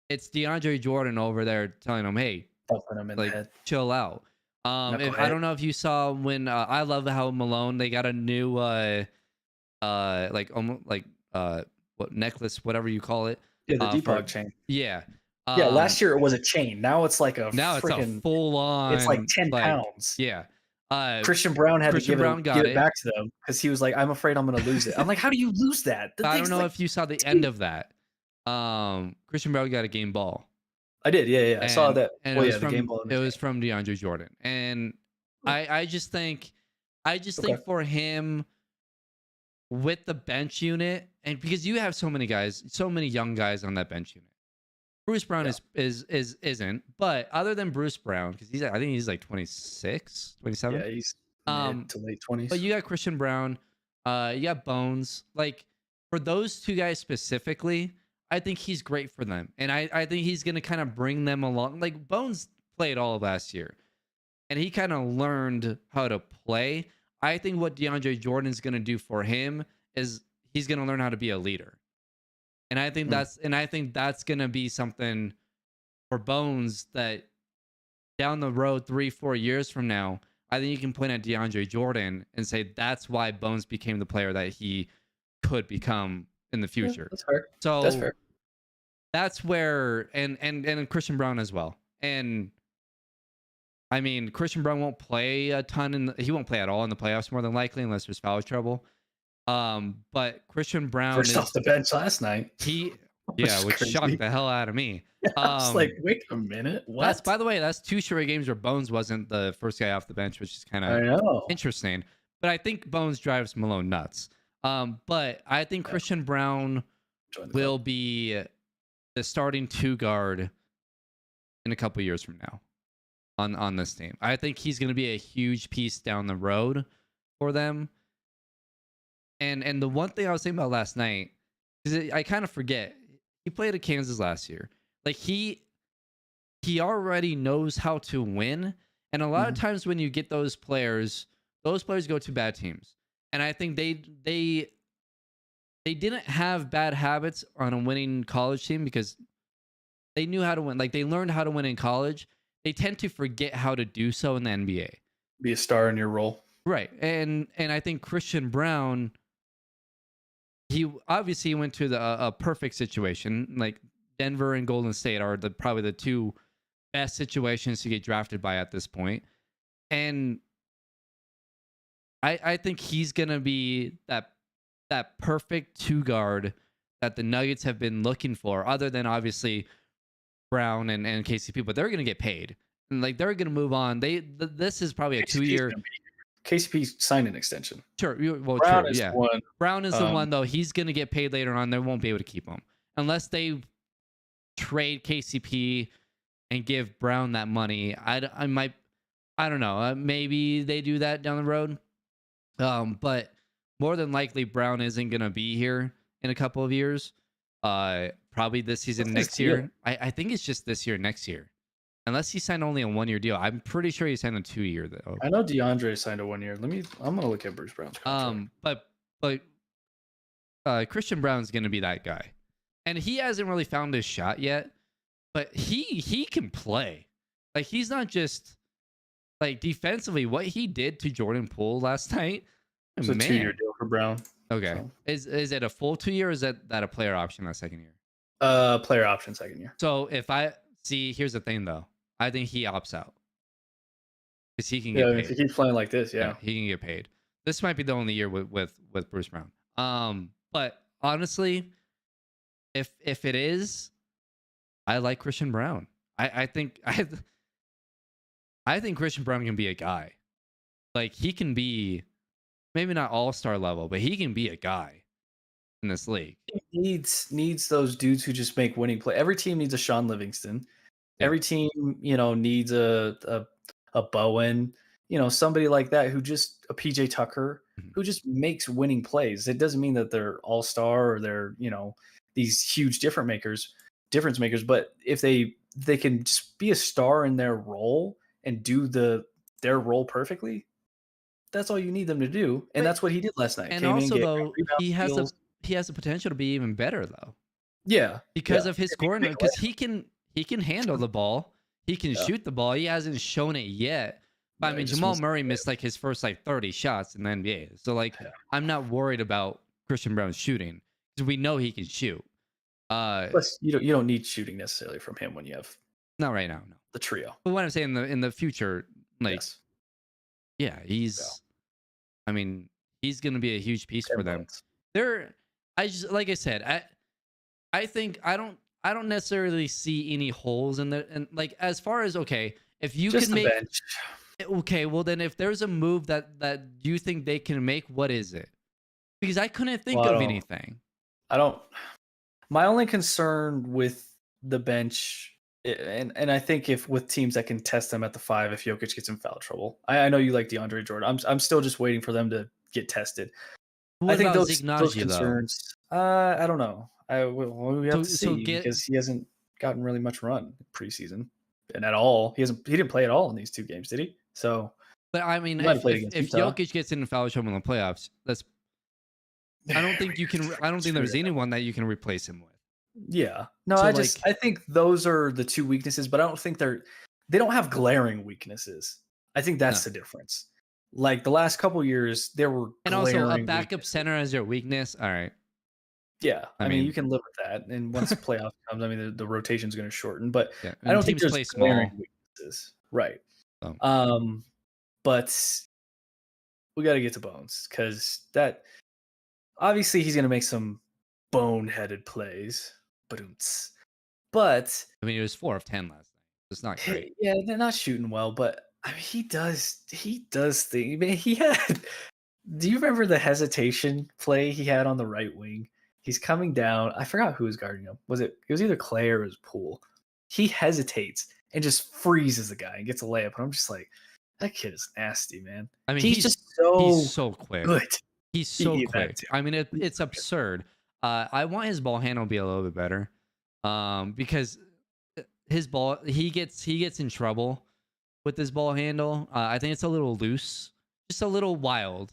it's DeAndre Jordan over there telling him, "Hey, Bumping him in the like head. chill out." I Knucklehead. don't know if you saw when I love how Malone they got a new like almost like what necklace, whatever you call it. Yeah, the For Depog chain. yeah. Yeah, last year it was a chain. Now it's like a Now it's a freaking. full on. It's like 10 like, pounds. Yeah. Christian Brown had Christian to Brown give got it it. back to them because he was like, "I'm afraid I'm going to lose it." I'm like, "How do you lose that?" The I don't thing's know like, if you saw the end of that. Christian Brown got a game ball. I did. Yeah. I saw that. And Well, it yeah, was the from game ball. in the it was chain. from DeAndre Jordan. And I just think Okay. for him with the bench unit, and because you have so many guys, so many young guys on that bench unit. Bruce Brown Yeah. isn't, but other than Bruce Brown, because I think he's like 26, 27. Yeah, he's Um, mid to late 20s. But you got Christian Brown, you got Bones. Like for those two guys specifically, I think he's great for them, and I think he's gonna kind of bring them along. Like Bones played all of last year, and he kind of learned how to play. I think what DeAndre Jordan's gonna do for him is he's gonna learn how to be a leader, and I think that's gonna be something for Bones that down the road 3-4 years from now. I think you can point at DeAndre Jordan and say that's why Bones became the player that he could become in the Yeah, future. that's fair. So That's fair. that's where and Christian Brown as well. And I mean, Christian Brown won't play a ton he won't play at all in the playoffs more than likely unless there's foul trouble. But Christian Brown First off the bench last night. Yeah, which is which shocked crazy. the hell out of me. I was like, Um, wait a minute, that's what? by the way, that's 2 straight games where Bones wasn't the first guy off the bench, which is I kinda know. interesting. But I think Bones drives Malone nuts. But I think Yeah, Christian Brown join the club. will be the starting 2 guard in a couple years from now on this team. I think he's gonna be a huge piece down the road for them. And the one thing I was thinking about last night is I kind of forget he played at Kansas last year. Like he already knows how to win. And a lot of Mhm. times when you get those players go to bad teams. And I think they didn't have bad habits on a winning college team because they knew how to win. Like they learned how to win in college. They tend to forget how to do so in the NBA. Be a star in your role. Right. And I think Christian Brown, he obviously went to a perfect situation. Like Denver and Golden State are probably the two best situations to get drafted by at this point. And I think he's gonna be that perfect two guard that the Nuggets have been looking for, other than obviously Brown and KCP, but they're gonna get paid. And like they're gonna move on. This is probably a KCP's 2 year. gonna be KCP signed an extension. Sure, well, Brown true, is yeah. the one. Brown is the Um, one though. He's gonna get paid later on. They won't be able to keep him unless they trade KCP and give Brown that money. I might, I don't know. Maybe they do that down the road. But more than likely, Brown isn't gonna be here in a couple of years. Probably this season, what's his next deal? year. I think it's just this year, next year. Unless he signed only a 1 year deal. I'm pretty sure he signed a 2 year though. I know DeAndre signed a 1 year. I'm gonna look at Bruce Brown's contract. But Christian Brown's gonna be that guy, and he hasn't really found his shot yet. But he can play. Like he's not just like defensively. What he did to Jordan Poole last night, It's a 2 year man. deal for Brown. Okay, So is it a full 2 year? Or is that a player option that second year? player option 2nd year. So if I see, here's the thing though, I think he opts out because he can Yeah, get if he paid. keeps playing like this, Yeah, yeah. he can get paid. This might be the only year with Bruce Brown. But honestly, if it is, I like Christian Brown. I think I think Christian Brown can be a guy. Like he can be maybe not all-star level, but he can be a guy in this league. He needs those dudes who just make winning play. Every team needs a Sean Livingston. Yeah. Every team, needs a Bowen, somebody like that who just a PJ Tucker Mhm. who just makes winning plays. It doesn't mean that they're all star or they're, these huge difference makers, but if they can just be a star in their role and do their role perfectly, that's all you need them to do. And But that's what he did last night. and Came in, also got though, rebounds, steals. he has the potential to be even better though. Yeah. Because Yeah. of his If he can scoring, make because plays. he can handle the ball, he can Yeah. shoot the ball. He hasn't shown it yet. But I Yeah, he mean, just Jamal missed Murray missed like his first like 30 shots in the NBA. So like, yeah. I'm not worried about Christian Brown shooting because we know he can shoot. Uh, Plus, you don't need shooting necessarily from him when you have not right now, no. the trio. But what I'm saying in the future, like, Yes. yeah, Yeah. I mean, he's gonna be a huge piece for 10 them. bucks. They're, I just like I said, I think I don't necessarily see any holes in the and like as far as okay, if you Just can the make bench. okay, well then if there's a move that you think they can make, what is it? Because I couldn't think Well, of anything. I don't my only concern with the bench and I think if with teams that can test them at the 5 if Jokic gets in foul trouble. I know you like DeAndre Jordan. I'm still just waiting for them to get tested. I What think about those Zignagia though? concerns, I don't know. We have to So see get because he hasn't gotten really much run preseason and at all. He didn't play at all in these 2 games, did he? So, but I mean he might have played against if Utah. Jokic gets in foul trouble in the playoffs, that's I don't think you can I don't think Screw there's that. anyone that you can replace him with. Yeah. No, So like I think those are the 2 weaknesses, but I don't think they don't have glaring weaknesses. I think no. that's the difference. Like the last couple years, there were And also a glaring backup weaknesses. center as your weakness. All right. Yeah, I I mean, you mean, can live with that, and once playoff comes, I mean, the rotation's gonna shorten, but yeah. I And don't think teams there's play glaring small. weaknesses. Right. So Um, but we gotta get to Bones because that obviously he's gonna make some boneheaded plays, Badumts. But I mean, it was 4 of 10 last night. It's not great. yeah, they're not shooting well, but I mean, he does things. Man, he had. Do you remember the hesitation play he had on the right wing? He's coming down. I forgot who was guarding him. Was it? It was either Clay or it was Poole. He hesitates and just freezes the guy and gets a layup. And I'm just like, that kid is nasty, man. I mean, He's just he's so so quick. good. He's so That quick. too. I mean, it's absurd. I want his ball handle to be a little bit better, because his ball he gets in trouble with his ball handle. I think it's a little loose, just a little wild.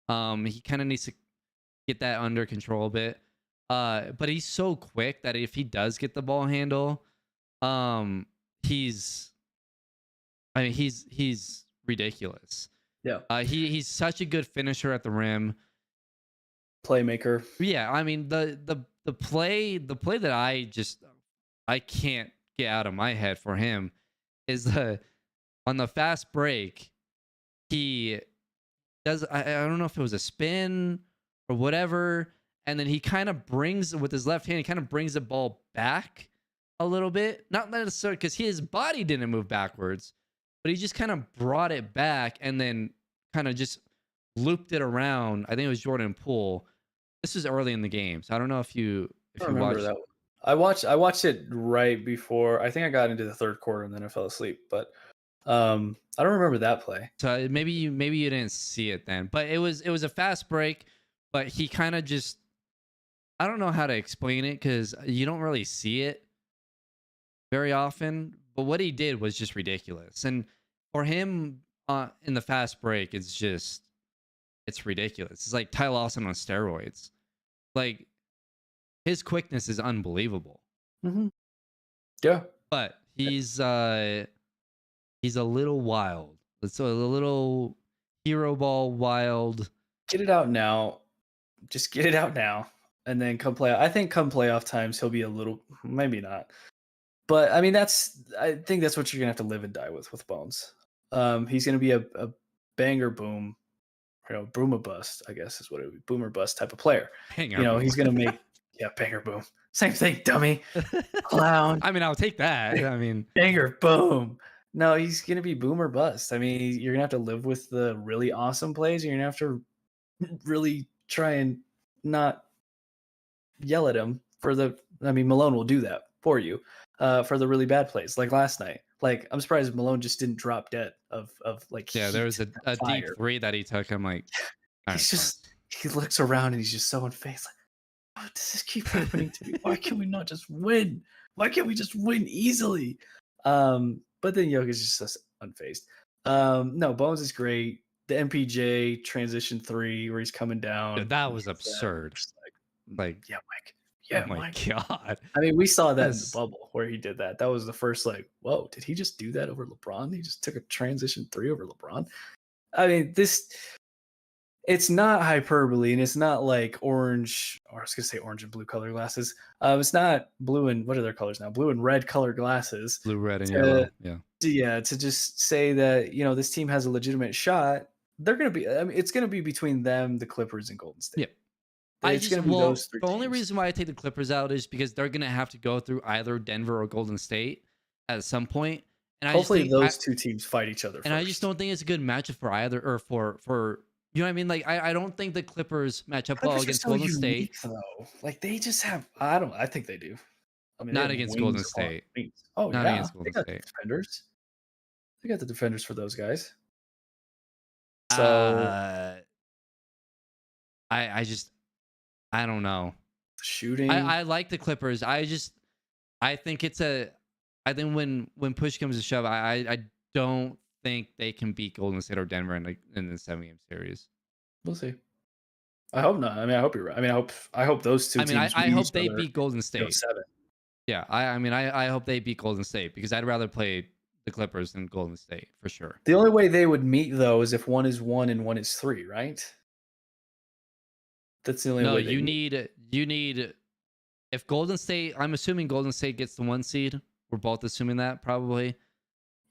He kind of needs to get that under control a bit. But he's so quick that if he does get the ball handle, um, he's I mean he's ridiculous. Yeah, He's such a good finisher at the rim. playmaker. Yeah, I mean the play that I can't get out of my head for him is the on the fast break he does I don't know if it was a spin or whatever, and then he kind of brings with his left hand, he kind of brings the ball back a little bit, not necessarily because his body didn't move backwards, but he just kind of brought it back and then kind of just looped it around. I think it was Jordan Poole. This was early in the game, so I don't know I if don't you remember watched. that one. I watched it right before. I think I got into the third quarter and then I fell asleep. But I don't remember that play. So maybe you didn't see it then, but it was a fast break, but he kind of just I don't know how to explain it because you don't really see it very often. But what he did was just ridiculous, and for him in the fast break, it's ridiculous. It's like Ty Lawson on steroids. Like his quickness is unbelievable, Hmm. Yeah, but he's a little wild. It's a little hero ball wild. get it out now. Just get it out now, and then come play. I think come playoff times he'll be a little, maybe not. But I mean, I think that's what you're gonna have to live and die with Bones. He's gonna be a banger boom, boom or bust, I guess is what it would be, boom or bust type of player. Hanger boom. He's gonna make yeah, banger boom. Same thing, dummy. Clown. I mean, I'll take that. I mean, Banger boom. No, he's gonna be boom or bust. I mean, you're gonna have to live with the really awesome plays. You're gonna have to really try and not yell at him for the. I mean, Malone will do that for you for the really bad plays, like last night. Like I'm surprised Malone just didn't drop dead of like yeah, there heat was a and deep fire. three that he took. I'm like, all right, He's fine. just he looks around and he's just so unfazed. Like, why does this keep happening to me? Why can't we not just win? Why can't we just win easily? But then Jokic is just unfazed. No, Bones is great. The MPJ transition three where he's coming down. Dude, that And was hits that. I'm absurd. just like, Like, yeah, Mike. oh Yeah, my Mike. god. I mean, we saw that in the That's bubble where he did that. That was the first like, whoa, did he just do that over LeBron? He just took a transition three over LeBron. I mean, it's not hyperbole and it's not like orange, or I was gonna say orange and blue color glasses. It's not blue and what are their colors now? Blue and red colored glasses. blue, red, and To, yellow. Yeah. yeah, to just say that this team has a legitimate shot. They're gonna be. I mean, it's gonna be between them, the Clippers, and Golden Yeah. State. It's gonna be those three The only teams. reason why I take the Clippers out is because they're gonna have to go through either Denver or Golden State at some point. And I just Hopefully, think those two teams fight each other I just first. don't think it's a good matchup for either or for you know what I mean? Like I don't think the Clippers match up well Clippers are against so Golden State, unique, though. Like they just have. I don't. I think they do. I mean, they not have against Golden wings upon State. wings. Oh Not yeah, against they Golden got the State. defenders. They got the defenders for those guys. So Uh I just I don't know. shooting. I like the Clippers. I think it's a I think when push comes to shove, I don't think they can beat Golden State or Denver in the 7 game series. We'll see. I hope not. I mean, I hope you're right. I mean, I hope those two I mean, teams I meet each hope they other. beat Golden State. 7. Yeah, I mean, I hope they beat Golden State because I'd rather play the Clippers than Golden State for sure. The only way they would meet though is if one is 1 and one is 3, right? That's the only No, way they meet. you need if Golden State. I'm assuming Golden State gets the 1 seed. We're both assuming that probably.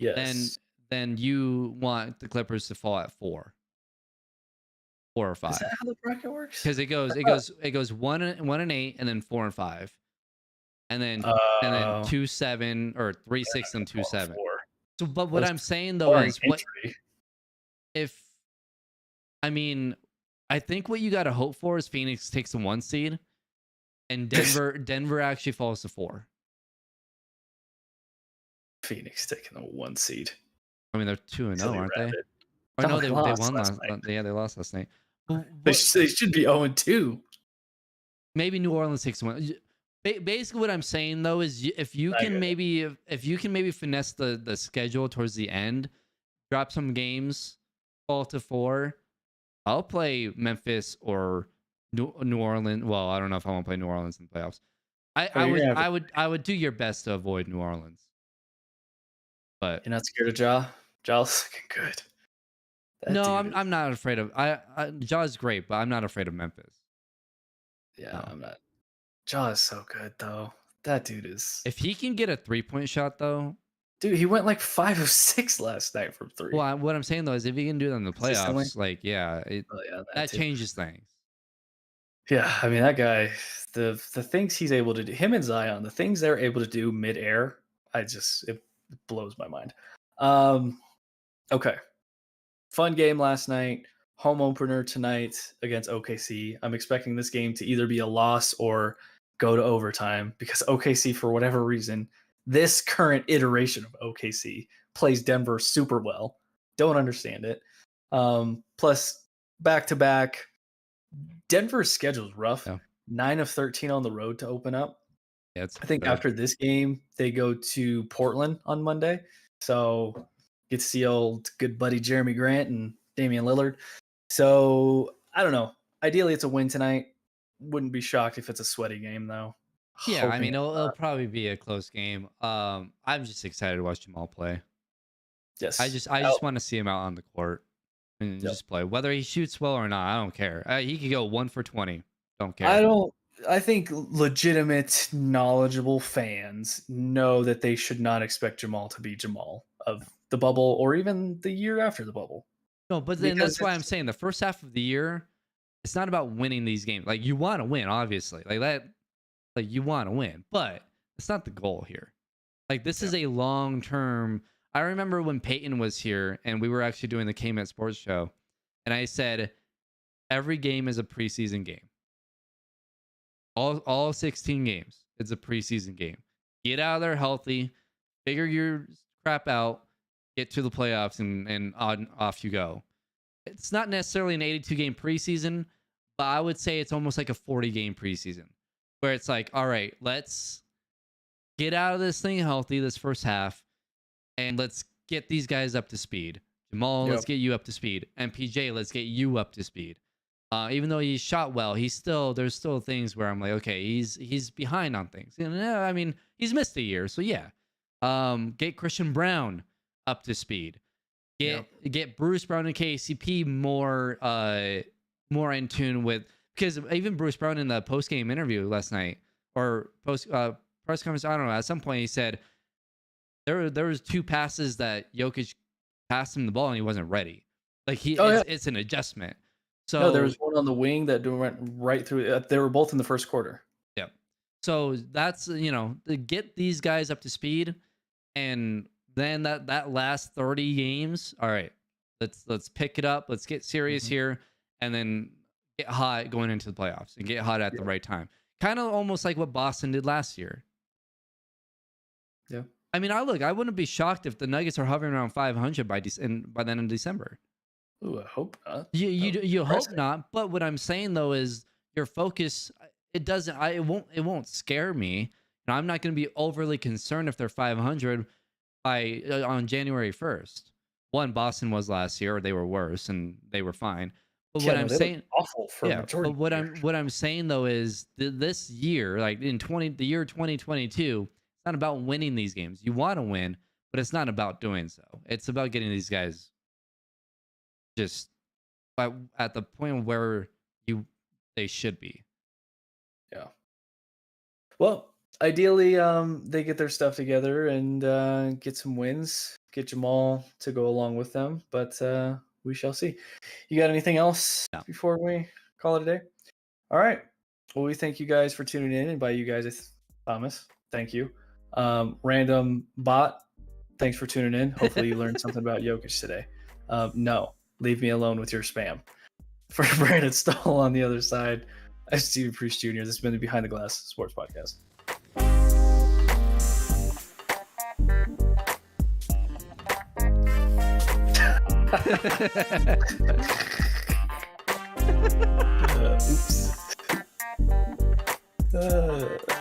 Then Yes. then you want the Clippers to fall at 4 or Is 5 that how the bracket works? because it goes I thought it goes 1 and 8 and then 4 and 5. and then Uh, 2-7 or 3-6 and going 2-7. 4. So, but what That's I'm saying though barring is, what injury. if I mean, I think what you got to hope for is Phoenix takes the 1 seed and Denver actually falls to 4. Phoenix taking the 1 seed. I mean, they're 2-0, Silly aren't they? rabbit. Or No, no, they they lost won last last. night. Yeah, they lost last night. But They should be 0-2. maybe New Orleans takes one. Basically, what I'm saying though is, if you I can get it. maybe if you can maybe finesse the schedule towards the end, drop some games, fall to 4. I'll play Memphis or New Orleans. Well, I don't know if I want to play New Orleans in the playoffs. I, Oh, I you're would gonna have to I would I would do your best to avoid New Orleans, but you're not scared of Ja? Ja's looking good. That no, dude I'm is not afraid of. Jaw's great, but I'm not afraid of Memphis. yeah, No, I'm not Ja is so good, though. That dude is if he can get a 3-point shot though, dude, he went, like, 5 of 6 last night from 3 what I'm saying though is, if he can do that in the consistently. playoffs, like, yeah, Oh, yeah, that that too. changes things. Yeah, I mean, that guy, the things he's able to do him and Zion, the things they're able to do midair, it blows my mind. Um, okay. Fun game last night. Home opener tonight against OKC. I'm expecting this game to either be a loss or go to overtime because OKC, for whatever reason, this current iteration of OKC plays Denver super well. Don't understand it. Plus, back to back, Denver's schedule is rough. Yeah, 9 of 13 on the road to open up. yeah, it's I think bad. after this game, they go to Portland on Monday. So get to see old good buddy Jeremy Grant and Damian Lillard. So I don't know. Ideally, it's a win tonight. Wouldn't be shocked if it's a sweaty game, though. Yeah, I Hoping mean, it's it'll not. probably be a close game. I'm just excited to watch them all play. Yes. I Out. just want to see him out on the court and Yep. just play. Whether he shoots well or not, I don't care. He could go 1 for 20. Don't I care. don't. I think legitimate, knowledgeable fans know that they should not expect Jamal to be Jamal of the bubble or even the year after the bubble No, but then because that's why I'm it's saying the first half of the year, it's not about winning these games. Like, you want to win, obviously. Like that, like, you want to win, but it's not the goal here. Like, this yeah. is a long term. I remember when Peyton was here and we were actually doing the K-Met Sports Show, and I said every game is a preseason game. All 16 games, it's a preseason game. Get out of there healthy, figure your crap out, get to the playoffs, and off you go. It's not necessarily an 82 game preseason, but I would say it's almost like a 40 game preseason, where it's like, all right, let's get out of this thing healthy this first half, and let's get these guys up to speed. Jamal, let's Yep. get you up to speed. And PJ, let's get you up to speed. Even though he shot well, there's still things where I'm like, okay, he's behind on things. You know, I mean, he's missed a year, so yeah. Get Christian Brown up to speed. Yep. Get Bruce Brown and KCP more in tune with, because even Bruce Brown in the post game interview last night, or post press conference, I don't know. At some point, he said there was 2 passes that Jokic passed him the ball and he wasn't ready. Like, Oh yeah. it's an adjustment. No, there was So one on the wing that went right through. They were both in the first quarter. yeah, so that's, to get these guys up to speed, and then that last 30 games. All right, let's pick it up. Let's get serious Mhm. here, and then get hot going into the playoffs and get hot at the Yeah. right time. Kind of almost like what Boston did last year. Yeah. I mean, I wouldn't be shocked if the Nuggets are hovering around 500 by the end of December. Ooh, I hope not. You That you would be you hope depressing. not, but what I'm saying though is your focus. It doesn't. It won't scare me. And I'm not going to be overly concerned if they're 500 by on January 1st. One, Boston was last year, or they were worse, and they were fine. But what Yeah, no, I'm they looked saying, awful for a yeah. But majority of what the year. I'm saying though is, this year, like the year 2022, it's not about winning these games. You want to win, but it's not about doing so. It's about getting these guys just at the point where you they should be. Yeah. Well, ideally, they get their stuff together and get some wins, get Jamal to go along with them. But we shall see. You got anything else No. before we call it a day? All right. Well, we thank you guys for tuning in, and by you guys, it's Thomas. Thank you. Random bot, thanks for tuning in. Hopefully you learned something about Jokic today. No, leave me alone with your spam. For Brandon Stoll on the other side, I'm Steven Priest Jr. This has been the Behind the Glass Sports Podcast. Oops.